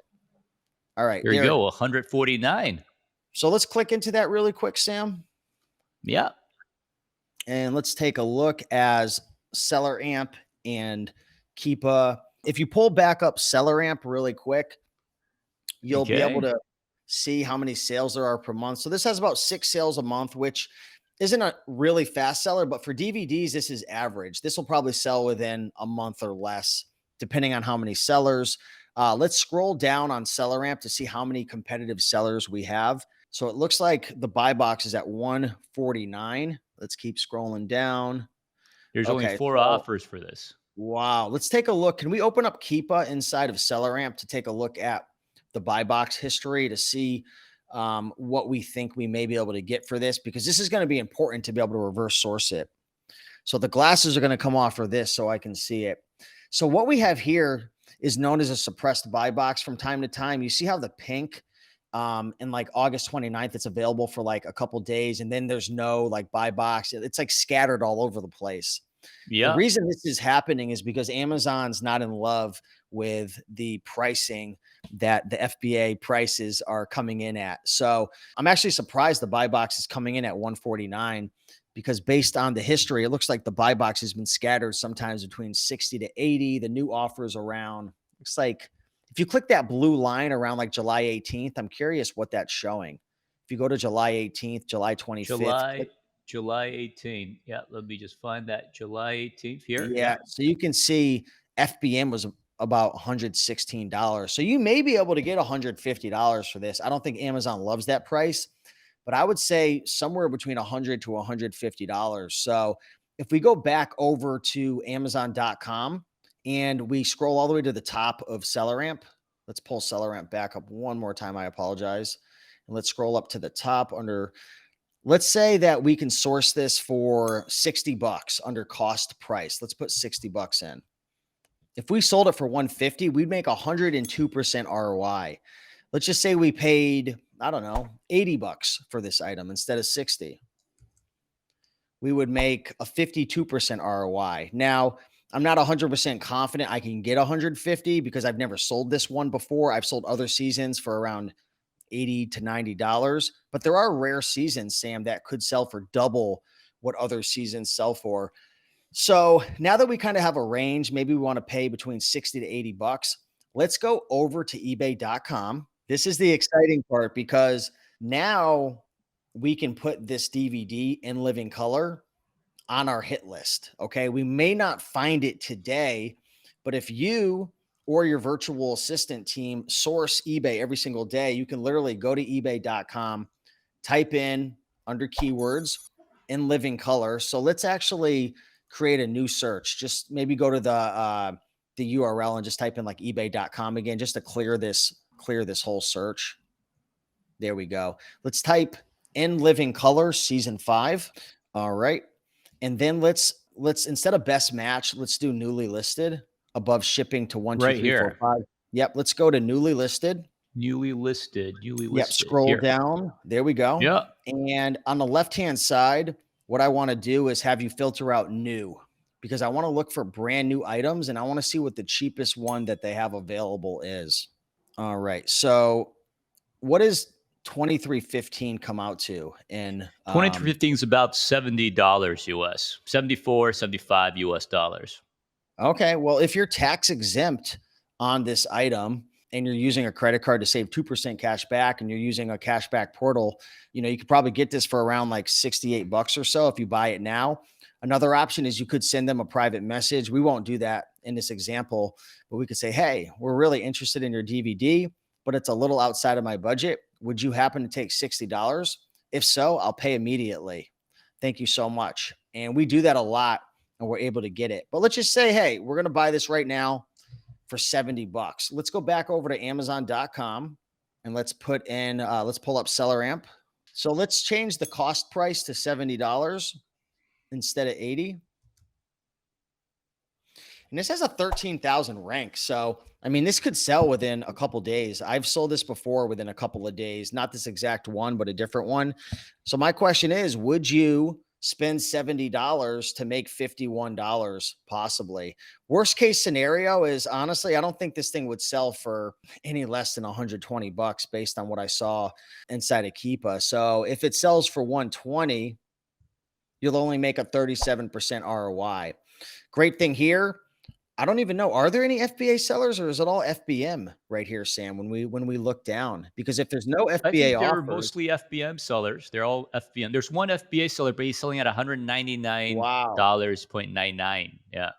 All right, there you there. go. 149. So let's click into that really quick, Sam. Yeah. And let's take a look as Seller Amp and Keepa. If you pull back up Seller Amp really quick, you'll be able Okay. to see how many sales there are per month. So this has about 6 sales a month, which isn't a really fast seller, but for DVDs, this is average. This will probably sell within a month or less, depending on how many sellers. Let's scroll down on Seller Amp to see how many competitive sellers we have. So it looks like the buy box is at 149. Let's keep scrolling down. There's only Okay, 4 so offers for this. wow. Let's take a look. Can we open up Keepa inside of SellerAmp to take a look at the buy box history to see what we think we may be able to get for this? Because this is going to be important to be able to reverse source it. So the glasses are going to come off for this so I can see it. So what we have here is known as a suppressed buy box from time to time. You see how the pink in like August 29th, it's available for like a couple days. And then there's no like buy box. It's like scattered all over the place. The Yeah. reason this is happening is because Amazon's not in love with the pricing that the FBA prices are coming in at. So I'm actually surprised the buy box is coming in at 149 because based on the history, it looks like the buy box has been scattered sometimes between 60 to 80. The new offers around, looks like if you click that blue line around like July 18th, I'm curious what that's showing. If you go to July 18th, July 25th, July July 18. Yeah, let me just find that July 18th here. yeah, Yeah. so you can see FBM was about $116. So you may be able to get $150 for this. I don't think Amazon loves that price, but I would say somewhere between $100 to $150. So if we go back over to Amazon.com and we scroll all the way to the top of SellerAmp, let's pull SellerAmp back up one more time. I apologize. And let's scroll up to the top under, let's say that we can source this for 60 bucks under cost price. Let's put 60 bucks in. If we sold it for 150, we'd make 102% ROI. Let's just say we paid, I don't know, 80 bucks for this item instead of 60. We would make a 52% ROI. Now, I'm not 100% confident I can get 150 because I've never sold this one before. I've sold other seasons for around 80 to $90. But there are rare seasons, Sam, that could sell for double what other seasons sell for. So now that we kind of have a range, maybe we want to pay between 60 to 80 bucks. Let's go over to ebay.com. This is the exciting part because now we can put this DVD in living color on our hit list. Okay. We may not find it today, but if you or your virtual assistant team source eBay every single day, you can literally go to ebay.com, type in under keywords in living color. So let's actually create a new search. Just maybe go to the URL and just type in like ebay.com again, just to clear this whole search. There we go. Let's type In Living Color season 5. All right. And then let's instead of best match, let's do newly listed above shipping to one, two, Right three, four, here. five. Yep. Let's go to newly listed. Newly listed, newly Yep. listed. Scroll Here. down. There we go. Yeah. And on the left-hand side, what I want to do is have you filter out new because I want to look for brand new items and I want to see what the cheapest one that they have available is. All right. So what does 2315 come out to in 2315 is about $70 US, 74, 75 US dollars. okay, well, if you're tax exempt on this item and you're using a credit card to save 2% cash back and you're using a cash back portal, you could probably get this for around like 68 bucks or so if you buy it now. Another option is you could send them a private message. We won't do that in this example, but we could say, "Hey, we're really interested in your DVD, but it's a little outside of my budget. Would you happen to take $60? If so, I'll pay immediately. Thank you so much." And we do that a lot and we're able to get it. But let's just say, hey, we're going to buy this right now for 70 bucks. Let's go back over to Amazon.com and let's put in, let's pull up Seller Amp. So let's change the cost price to $70 instead of 80. And this has a 13,000 rank. So, I mean, this could sell within a couple days. I've sold this before within a couple of days, not this exact one, but a different one. So my question is, would you spend $70 to make $51 possibly? Worst case scenario is honestly, I don't think this thing would sell for any less than 120 bucks based on what I saw inside of Keepa. So if it sells for 120, you'll only make a 37% ROI. Great thing here, I don't even know. Are there any FBA sellers or is it all FBM right here, Sam, when we look down? Because if there's no I FBA think they're offers, mostly FBM sellers. They're all FBM. There's one FBA seller, but he's selling at wow. $199.99. Yeah.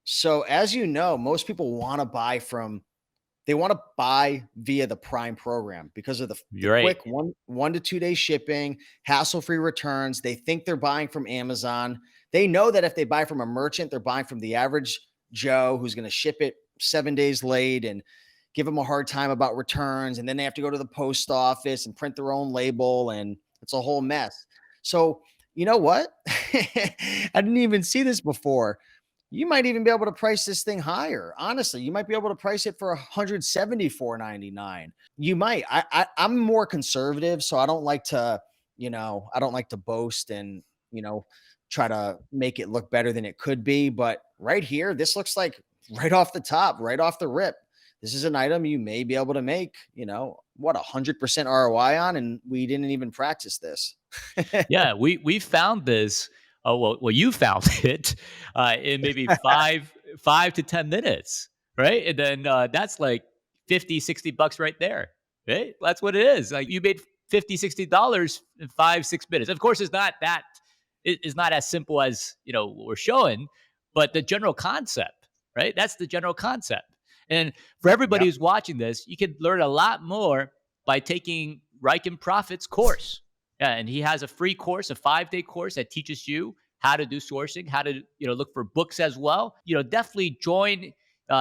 So as you know, most people want to buy from they want to buy via the Prime program because of the You're right. quick 1 to 2 day shipping, hassle-free returns. They think they're buying from Amazon. They know that if they buy from a merchant, they're buying from the average Joe who's going to ship it 7 days late and give them a hard time about returns. And then they have to go to the post office and print their own label. And it's a whole mess. So, you know what? I didn't even see this before. You might even be able to price this thing higher. Honestly, you might be able to price it for $174.99. You might. I'm more conservative, so I don't like to, I don't like to boast and try to make it look better than it could be. But right here, this looks like right off the top, right off the rip. This is an item you may be able to make, 100% ROI on, and we didn't even practice this. Yeah, we found this. Well, you found it in maybe five to 10 minutes, right? And then that's like 50, $60 right there, right? That's what it is. Like you made $50, $60 in 5, 6 minutes. Of course, it is not as simple as what we're showing, but the general concept, right? That's the general concept. And for everybody Yep. who's watching this, you can learn a lot more by taking Raiken Profit's course. Yeah, and he has a free course, a 5-day course that teaches you how to do sourcing, how to look for books as well. Definitely join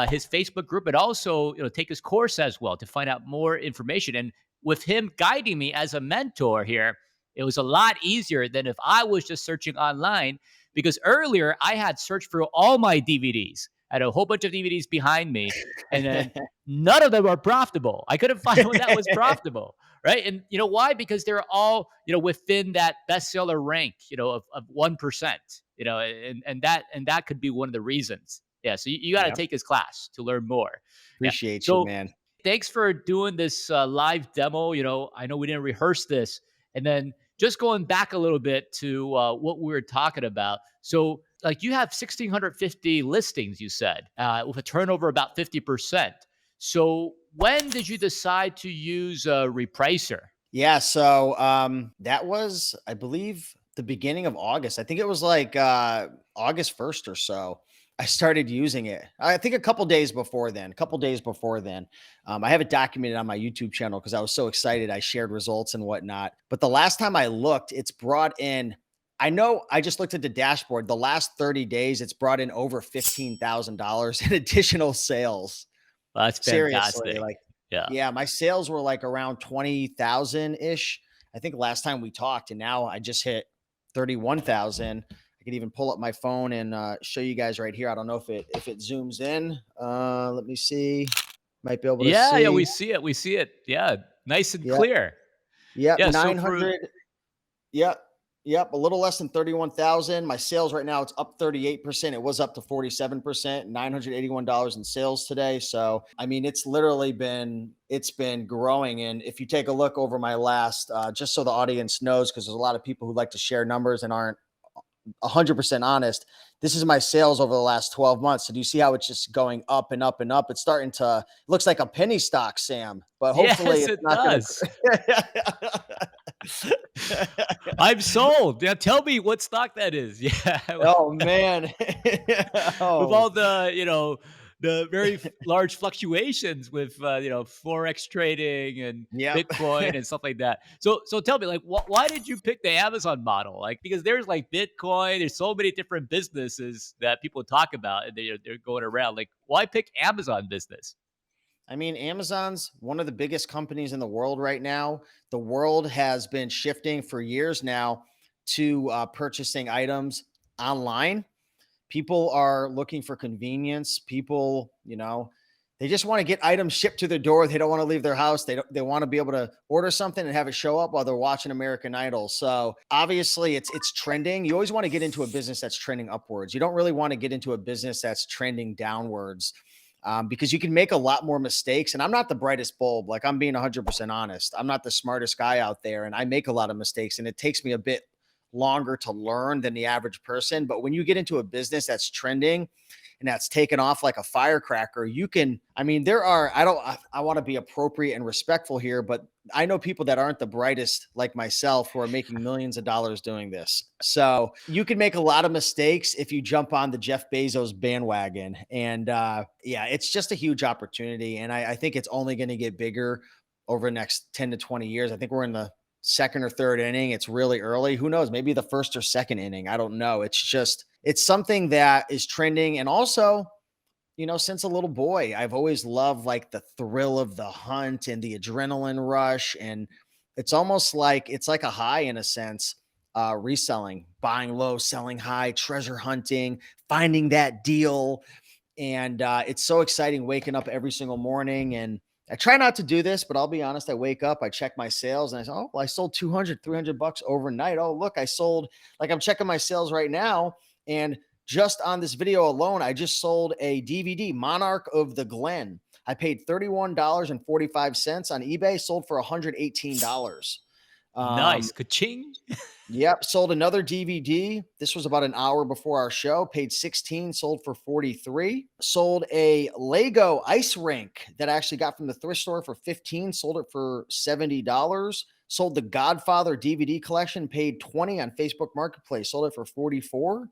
his Facebook group, but also take his course as well to find out more information. And with him guiding me as a mentor here, it was a lot easier than if I was just searching online. Because earlier I had searched for all my DVDs. I had a whole bunch of DVDs behind me, and then none of them are profitable. I couldn't find one that was profitable. Right. And you know why? Because they're all, within that bestseller rank, of 1%, and that could be one of the reasons. Yeah. So you got to Yep. take his class to learn more. Yeah. Appreciate you, So man. thanks for doing this live demo. I know we didn't rehearse this. And then just going back a little bit to what we were talking about. So, like, you have 1,650 listings, you said, with a turnover about 50%. So, when did you decide to use a Repricer? Yeah, so that was, I believe, the beginning of August. I think it was like August 1st or so. I started using it. I think a couple days before then. I have it documented on my YouTube channel because I was so excited. I shared results and whatnot. But the last time I looked, it's brought in. I know I just looked at the dashboard. The last 30 days, it's brought in over $15,000 in additional sales. Well, that's Seriously, fantastic. like Yeah. Yeah, my sales were like around 20,000 ish. I think last time we talked, and now I just hit 31,000. I could even pull up my phone and show you guys right here. I don't know if it zooms in. Let me see. Might be able to Yeah, yeah, see. we see it, we see it. Yeah, nice and Yep, clear. yep, Yeah, so for 900. Yep. Yep. A little less than 31,000. My sales right now, it's up 38%. It was up to 47%, $981 in sales today. So, I mean, it's been growing. And if you take a look over my last, just so the audience knows, because there's a lot of people who like to share numbers and aren't 100% honest. This is my sales over the last 12 months. So do you see how it's just going up and up and up? It's starting to, it looks like a penny stock, Sam, but hopefully yes, it's it not going does. I'm sold. Yeah, tell me what stock that is. Yeah. Oh man. With Oh, all the, the very large fluctuations with, forex trading and yep. Bitcoin and stuff like that. So tell me, like, why did you pick the Amazon model? Like, because there's like Bitcoin, there's so many different businesses that people talk about, and they're going around. Like, why pick Amazon business? I mean, Amazon's one of the biggest companies in the world right now. The world has been shifting for years now to purchasing items online. People are looking for convenience. People, they just want to get items shipped to their door. They don't want to leave their house. They want to be able to order something and have it show up while they're watching American Idol. So obviously it's trending. You always want to get into a business that's trending upwards. You don't really want to get into a business that's trending downwards. Because you can make a lot more mistakes. And I'm not the brightest bulb. Like, I'm being 100% honest. I'm not the smartest guy out there, and I make a lot of mistakes. And it takes me a bit longer to learn than the average person. But when you get into a business that's trending and that's taken off like a firecracker, you can, I mean, there are, I want to be appropriate and respectful here, but I know people that aren't the brightest like myself who are making millions of dollars doing this. So you can make a lot of mistakes if you jump on the Jeff Bezos bandwagon. And yeah, it's just a huge opportunity. And I think it's only going to get bigger over the next 10 to 20 years. I think we're in the second or third inning. It's really early. Who knows? Maybe the first or second inning. I don't know. It's something that is trending. And also, since a little boy, I've always loved like the thrill of the hunt and the adrenaline rush. And it's almost like it's like a high in a sense, reselling, buying low, selling high, treasure hunting, finding that deal. And it's so exciting waking up every single morning. And I try not to do this, but I'll be honest. I wake up, I check my sales, and I say, oh, well, I sold 200, $300 overnight. Oh, look, I sold, like, I'm checking my sales right now. And just on this video alone, I just sold a DVD, Monarch of the Glen. I paid $31.45 on eBay, sold for $118. Um, Nice. Ka-ching. Yep, sold another DVD. This was about an hour before our show. Paid 16, sold for 43. Sold a Lego ice rink that I actually got from the thrift store for 15, sold it for $70. Sold the Godfather DVD collection, paid 20 on Facebook Marketplace, sold it for 44.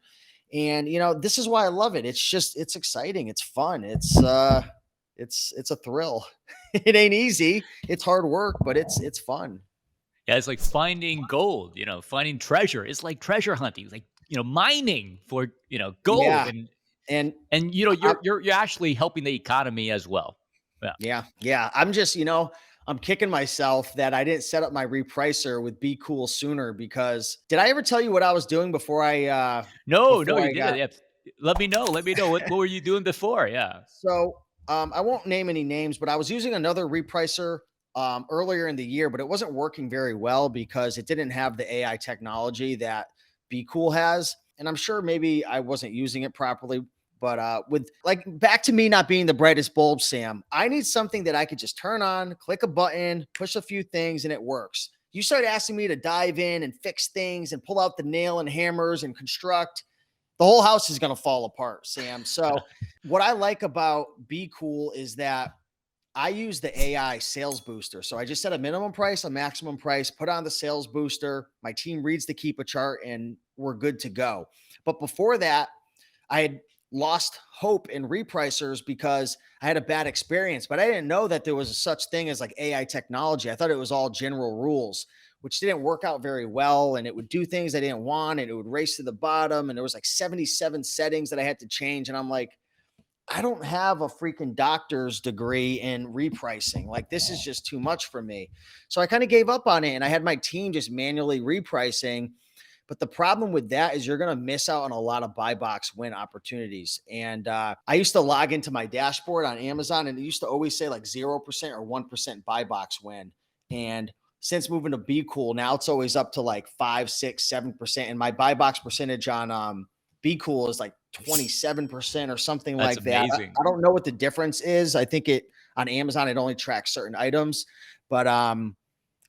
And this is why I love it. It's exciting, it's fun. It's a thrill. It ain't easy. It's hard work, but it's fun. Yeah, it's like finding gold, finding treasure. It's like treasure hunting. It's like, mining for, gold. Yeah. And And and you're actually helping the economy as well. Yeah. yeah, yeah. I'm just, I'm kicking myself that I didn't set up my repricer with BQool sooner. Because did I ever tell you what I was doing No, no, before you I did it. got Yeah. Let me know. Let me know. What were you doing before? Yeah. so I won't name any names, but I was using another repricer earlier in the year, but it wasn't working very well because it didn't have the AI technology that BQool has. And I'm sure maybe I wasn't using it properly. But with, like, back to me not being the brightest bulb, Sam, I need something that I could just turn on, click a button, push a few things, and it works. You start asking me to dive in and fix things and pull out the nail and hammers and construct, the whole house is going to fall apart, Sam. So, what I like about BQool is that I use the AI sales booster. So I just set a minimum price, a maximum price, put on the sales booster. My team reads the Keepa chart and we're good to go. But before that, I had lost hope in repricers because I had a bad experience, but I didn't know that there was a such thing as like AI technology. I thought it was all general rules, which didn't work out very well. And it would do things I didn't want, and it would race to the bottom. And there was like 77 settings that I had to change. And I'm like, I don't have a freaking doctor's degree in repricing. Like, this is just too much for me. So I kind of gave up on it and I had my team just manually repricing. But the problem with that is you're going to miss out on a lot of buy box win opportunities. And I used to log into my dashboard on Amazon and it used to always say like 0% or 1% buy box win. And since moving to BQool, now it's always up to like 5, 6, 7%. And my buy box percentage on BQool is like 27% or something That's like that. amazing. I don't know what the difference is. I think it on Amazon, it only tracks certain items, but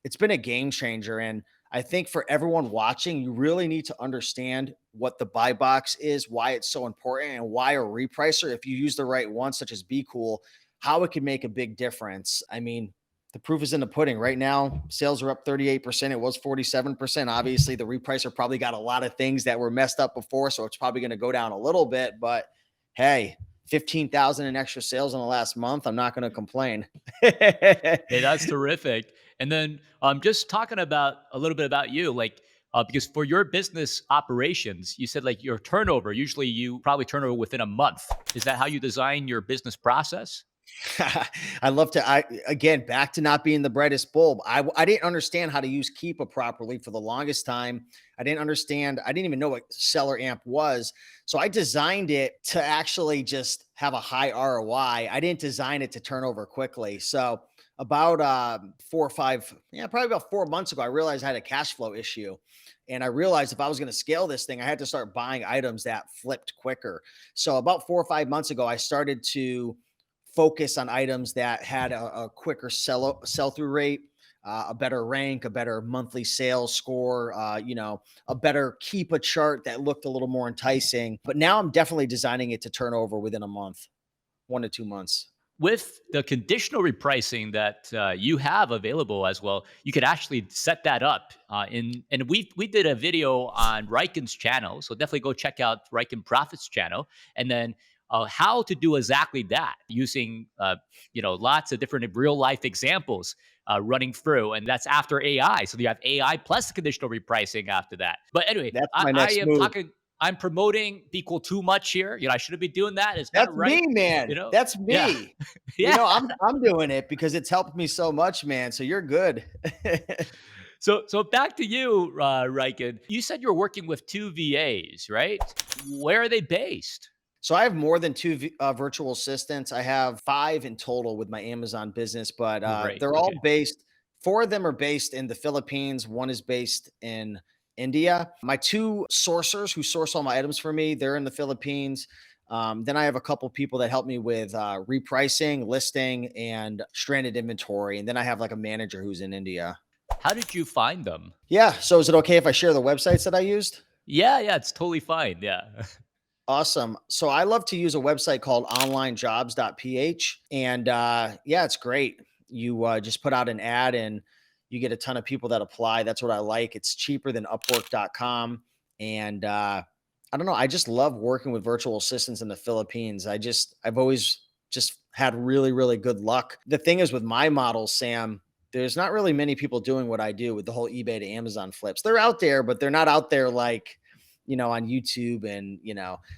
it's been a game changer. And I think for everyone watching, you really need to understand what the buy box is, why it's so important, and why a repricer, if you use the right one, such as BQool, how it can make a big difference. I mean, the proof is in the pudding. Right now, sales are up 38%. It was 47%. Obviously, the repricer probably got a lot of things that were messed up before, so it's probably going to go down a little bit. But hey, 15,000 in extra sales in the last month. I'm not going to complain. Hey, that's terrific. And then just talking about a little bit about you, like because for your business operations, you said like your turnover, usually you probably turn over within a month. Is that how you design your business process? I love to. I again back to not being the brightest bulb. I didn't understand how to use Keepa properly for the longest time. I didn't understand. I didn't even know what seller amp was. So I designed it to actually just have a high ROI. I didn't design it to turn over quickly. So about 4 or 5, yeah, probably about 4 months ago, I realized I had a cash flow issue. And I realized if I was going to scale this thing, I had to start buying items that flipped quicker. So about 4 or 5 months ago, I started to focus on items that had a quicker sell through rate, a better rank, a better monthly sales score, a better keep a chart that looked a little more enticing. But now I'm definitely designing it to turn over within a month, 1 to 2 months. With the conditional repricing that you have available as well, you could actually set that up. And we did a video on Raiken's channel, so definitely go check out Raiken Profit's channel, and then how to do exactly that using lots of different real life examples running through, and that's after AI. So you have AI plus conditional repricing after that. But anyway, That's I, my I next am move. talking. I'm promoting equal too much here. I shouldn't be doing that. Is that That's right? me, man. That's Yeah. me. Yeah. I'm doing it because it's helped me so much, man. So you're good. So back to you, Riken. You said you're working with two VAs, right? Where are they based? So I have more than two virtual assistants. I have five in total with my Amazon business, but Great. they're all Okay. based. Four of them are based in the Philippines. One is based in India. My two sourcers who source all my items for me, they're in the Philippines. Then I have a couple people that help me with repricing, listing, and stranded inventory. And then I have like a manager who's in India. How did you find them? Yeah. So is it okay if I share the websites that I used? Yeah, yeah, it's totally fine. Yeah. Awesome. So I love to use a website called onlinejobs.ph. And yeah, it's great. You just put out an ad and you get a ton of people that apply. That's what I like. It's cheaper than upwork.com. And I don't know. I just love working with virtual assistants in the Philippines. I've always just had really, really good luck. The thing is with my models, Sam, there's not really many people doing what I do with the whole eBay to Amazon flips. They're out there, but they're not out there like, on YouTube and,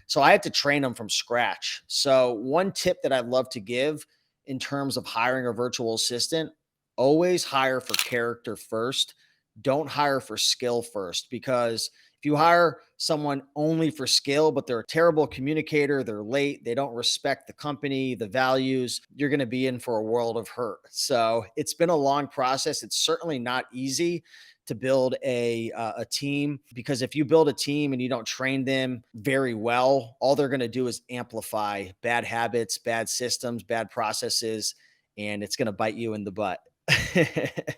so I had to train them from scratch. So one tip that I'd love to give in terms of hiring a virtual assistant, always hire for character first. Don't hire for skill first, because if you hire someone only for skill, but they're a terrible communicator, they're late, they don't respect the company, the values, you're going to be in for a world of hurt. So it's been a long process. It's certainly not easy to build a team, because if you build a team and you don't train them very well, all they're going to do is amplify bad habits, bad systems, bad processes, and it's going to bite you in the butt.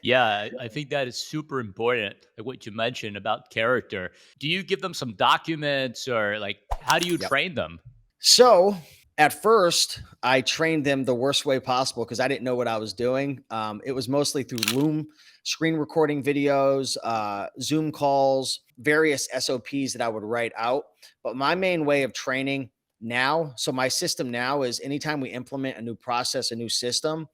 Yeah, I think that is super important, like what you mentioned about character. Do you give them some documents or like how do you Yep. train them? So at first, I trained them the worst way possible because I didn't know what I was doing. It was mostly through Loom, screen recording videos, Zoom calls, various SOPs that I would write out. But my main way of training now, so my system now is anytime we implement a new process, a new system,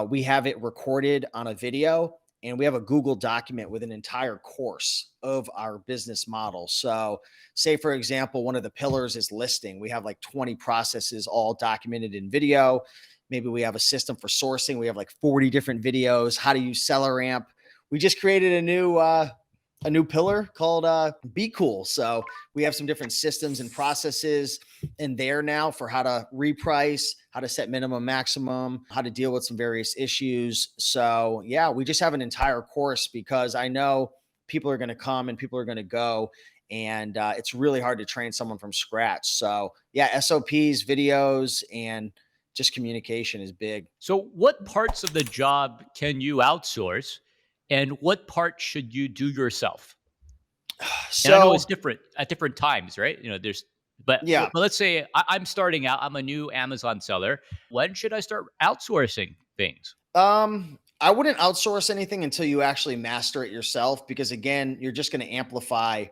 we have it recorded on a video. and we have a Google document with an entire course of our business model. So, say for example, one of the pillars is listing. We have like 20 processes all documented in video. Maybe we have a system for sourcing. We have like 40 different videos, how to use SellerAmp. We just created a new pillar called BQool. So we have some different systems and processes in there now for how to reprice, how to set minimum, maximum, how to deal with some various issues. So yeah, we just have an entire course because I know people are going to come and people are going to go. And it's really hard to train someone from scratch. So yeah, SOPs, videos, and just communication is big. So, what parts of the job can you outsource, and what part should you do yourself? And I know it's So different at different times, right? There's but yeah, let's say I'm starting out. I'm a new Amazon seller. When should I start outsourcing things? I wouldn't outsource anything until you actually master it yourself, because again, you're just going to amplify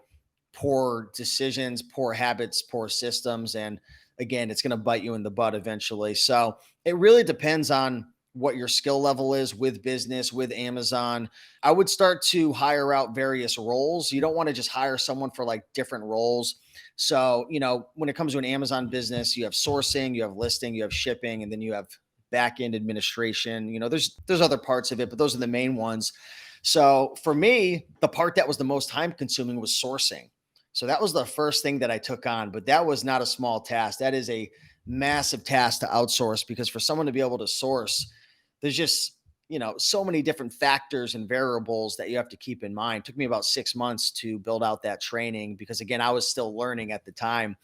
poor decisions, poor habits, poor systems. And again, it's going to bite you in the butt eventually. So it really depends on what your skill level is with business, with Amazon. I would start to hire out various roles. You don't want to just hire someone for like different roles. So, when it comes to an Amazon business, you have sourcing, you have listing, you have shipping, and then you have back end administration. There's other parts of it, but those are the main ones. So for me, the part that was the most time consuming was sourcing. So that was the first thing that I took on, but that was not a small task. That is a massive task to outsource, because for someone to be able to source, there's just, so many different factors and variables that you have to keep in mind. It took me about 6 months to build out that training because, again, I was still learning at the time.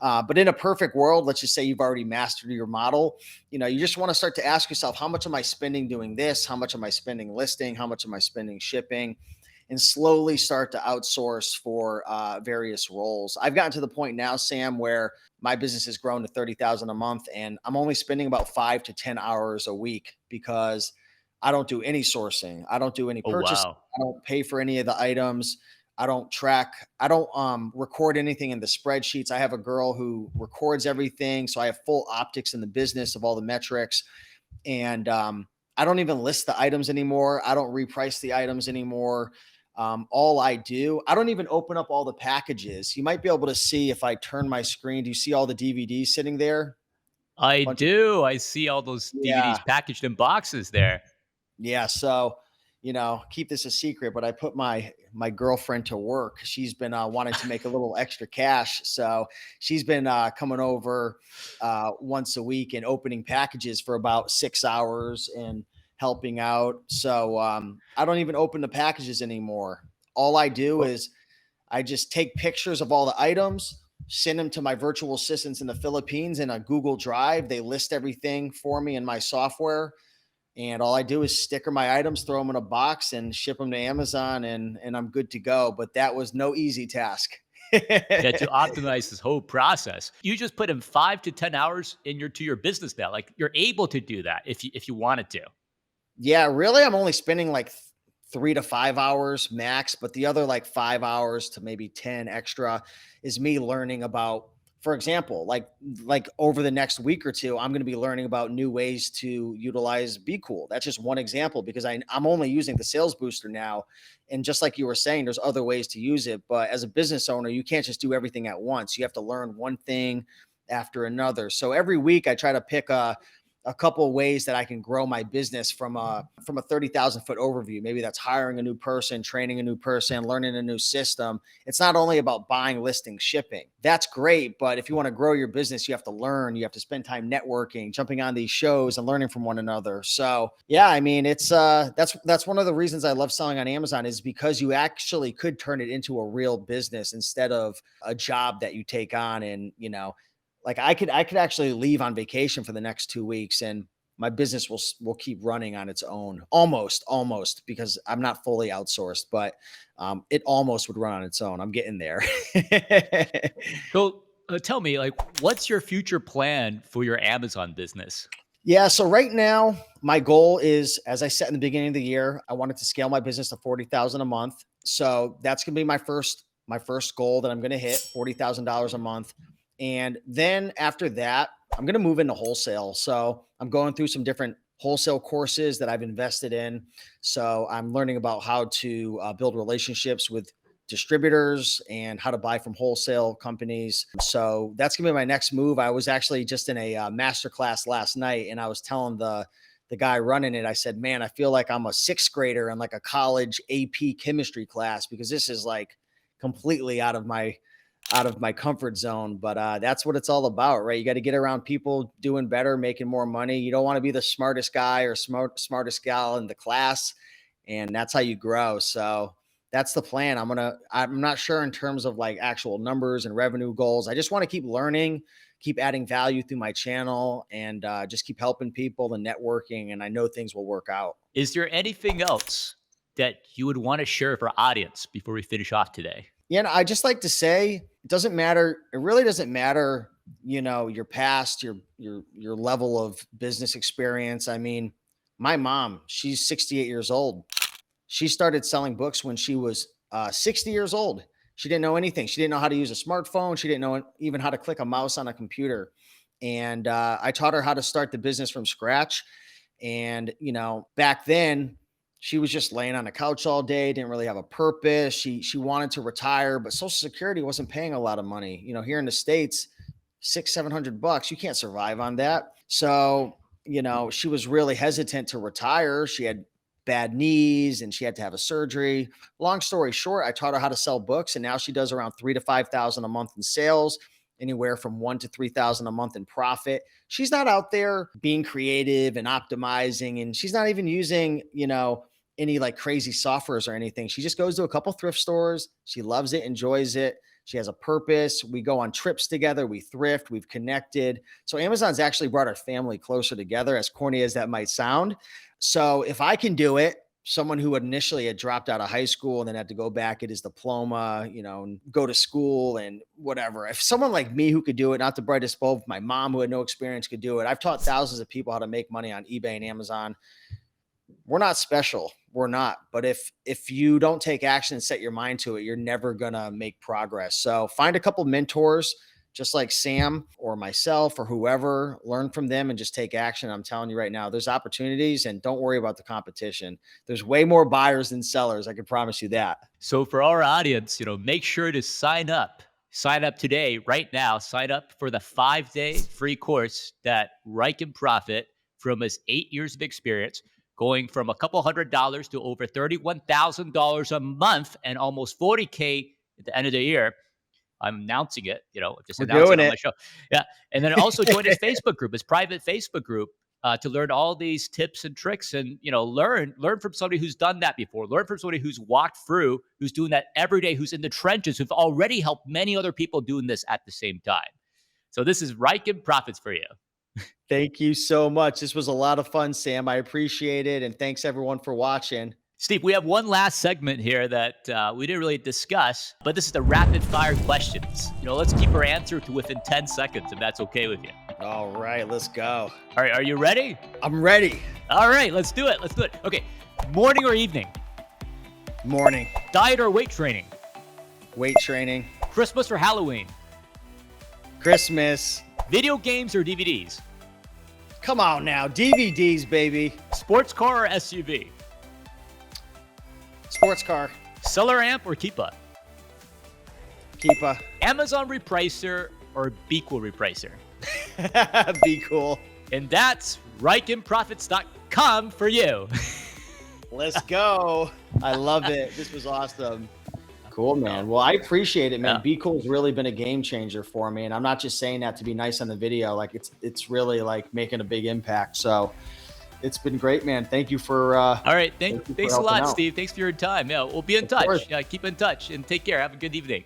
But in a perfect world, let's just say you've already mastered your model. You just want to start to ask yourself, how much am I spending doing this? How much am I spending listing? How much am I spending shipping? And slowly start to outsource for various roles. I've gotten to the point now, Sam, where my business has grown to 30,000 a month, and I'm only spending about 5 to 10 hours a week because I don't do any sourcing. I don't do any Oh, purchasing. wow. I don't pay for any of the items. I don't track. I don't record anything in the spreadsheets. I have a girl who records everything, so I have full optics in the business of all the metrics. And I don't even list the items anymore. I don't reprice the items anymore. All I do, I don't even open up all the packages. You might be able to see if I turn my screen. Do you see all the DVDs sitting there? I Bunch of do. I see all those yeah. DVDs packaged in boxes there. Yeah, so, keep this a secret, but I put my girlfriend to work. She's been wanting to make a little extra cash, so she's been coming over once a week and opening packages for about 6 hours and helping out. So I don't even open the packages anymore. All I do Well, is I just take pictures of all the items, send them to my virtual assistants in the Philippines in a Google Drive. They list everything for me in my software, and all I do is sticker my items, throw them in a box, and ship them to Amazon, and I'm good to go. But that was no easy task. yeah, to optimize this whole process, you just put in 5 to 10 hours to your business now. Like you're able to do that if you wanted to. Yeah, really, I'm only spending like 3 to 5 hours max, but the other like 5 hours to maybe 10 extra is me learning about, for example, like over the next week or two, I'm going to be learning about new ways to utilize Be Cool. That's just one example because I'm only using the sales booster now. And just like you were saying, there's other ways to use it. But as a business owner, you can't just do everything at once. You have to learn one thing after another. So every week I try to pick a couple of ways that I can grow my business from a 30,000 foot overview. Maybe that's hiring a new person, training a new person, learning a new system. It's not only about buying, listing, shipping. That's great, but if you want to grow your business, you have to learn. You have to spend time networking, jumping on these shows, and learning from one another. So yeah, I mean, it's that's one of the reasons I love selling on Amazon, is because you actually could turn it into a real business instead of a job that you take on. And like I could actually leave on vacation for the next 2 weeks, and my business will keep running on its own, almost, because I'm not fully outsourced, but it almost would run on its own. I'm getting there. So tell me, like, what's your future plan for your Amazon business? Yeah, so right now my goal is, as I said in the beginning of the year, I wanted to scale my business to 40,000 a month. So that's going to be my first goal that I'm going to hit, $40,000 a month. And then after that, I'm going to move into wholesale. So I'm going through some different wholesale courses that I've invested in. So I'm learning about how to build relationships with distributors and how to buy from wholesale companies. So that's gonna be my next move. I was actually just in a master class last night, and I was telling the guy running it, I said, "Man, I feel like I'm a sixth grader in like a college AP chemistry class because this is like completely out of my comfort zone." But that's what it's all about, right? You got to get around people doing better, making more money. You don't want to be the smartest guy or smartest gal in the class, and that's how you grow. So that's the plan. I'm not sure in terms of like actual numbers and revenue goals. I just want to keep learning, keep adding value through my channel, and just keep helping people and networking. And I know things will work out. Is there anything else that you would want to share with our audience before we finish off today? Yeah, I just like to say it doesn't matter. It really doesn't matter, your past, your level of business experience. I mean, my mom, she's 68 years old. She started selling books when she was 60 years old. She didn't know anything. She didn't know how to use a smartphone. She didn't know even how to click a mouse on a computer. And I taught her how to start the business from scratch. And, back then, she was just laying on the couch all day, didn't really have a purpose. She wanted to retire, but Social Security wasn't paying a lot of money. Here in the States, 600-700 bucks, you can't survive on that. So, she was really hesitant to retire. She had bad knees and she had to have a surgery. Long story short, I taught her how to sell books, and now she does around 3 to 5 thousand a month in sales, anywhere from 1 to 3 thousand a month in profit. She's not out there being creative and optimizing, and she's not even using, any like crazy softwares or anything. She just goes to a couple thrift stores. She loves it, enjoys it. She has a purpose. We go on trips together. We thrift. We've connected. So Amazon's actually brought our family closer together, as corny as that might sound. So if I can do it, someone who initially had dropped out of high school and then had to go back, get his diploma, and go to school and whatever. If someone like me who could do it, not the brightest bulb, my mom who had no experience could do it. I've taught thousands of people how to make money on eBay and Amazon. We're not special. We're not. But if you don't take action and set your mind to it, you're never gonna make progress. So find a couple mentors, just like Sam or myself or whoever, learn from them and just take action. I'm telling you right now, there's opportunities, and don't worry about the competition. There's way more buyers than sellers. I can promise you that. So for our audience, make sure to sign up. Sign up today, right now. Sign up for the 5-day free course that Raiken Profit, from his 8 years of experience, going from a couple $100s to over $31,000 a month and almost 40K at the end of the year. I'm announcing it, just We're announcing doing it on it. my show. Yeah. And then also join his Facebook group, his private Facebook group, to learn all these tips and tricks, and, learn from somebody who's done that before. Learn from somebody who's walked through, who's doing that every day, who's in the trenches, who've already helped many other people doing this at the same time. So this is Raiken Profits for you. Thank you so much. This was a lot of fun, Sam. I appreciate it. And thanks everyone for watching. Steve, we have one last segment here that we didn't really discuss, but this is the rapid fire questions. Let's keep our answer to within 10 seconds, if that's okay with you. All right, let's go. All right, are you ready? I'm ready. All right, let's do it. Okay, morning or evening? Morning. Diet or weight training? Weight training. Christmas or Halloween? Christmas. Video games or DVDs? Come on now. DVDs, baby. Sports car or SUV? Sports car. Seller Amp or Keepa? Keepa. Amazon Repricer or BQool Repricer? BQool. And that's RaikenProfits.com for you. Let's go. I love it. This was awesome. Cool, man. Well, I appreciate it, man. BQool has really been a game changer for me. And I'm not just saying that to be nice on the video. Like it's really like making a big impact. So it's been great, man. Thank you for all right. Thanks a lot, out. Steve. Thanks for your time. Yeah, we'll be in touch. Keep in touch and take care. Have a good evening.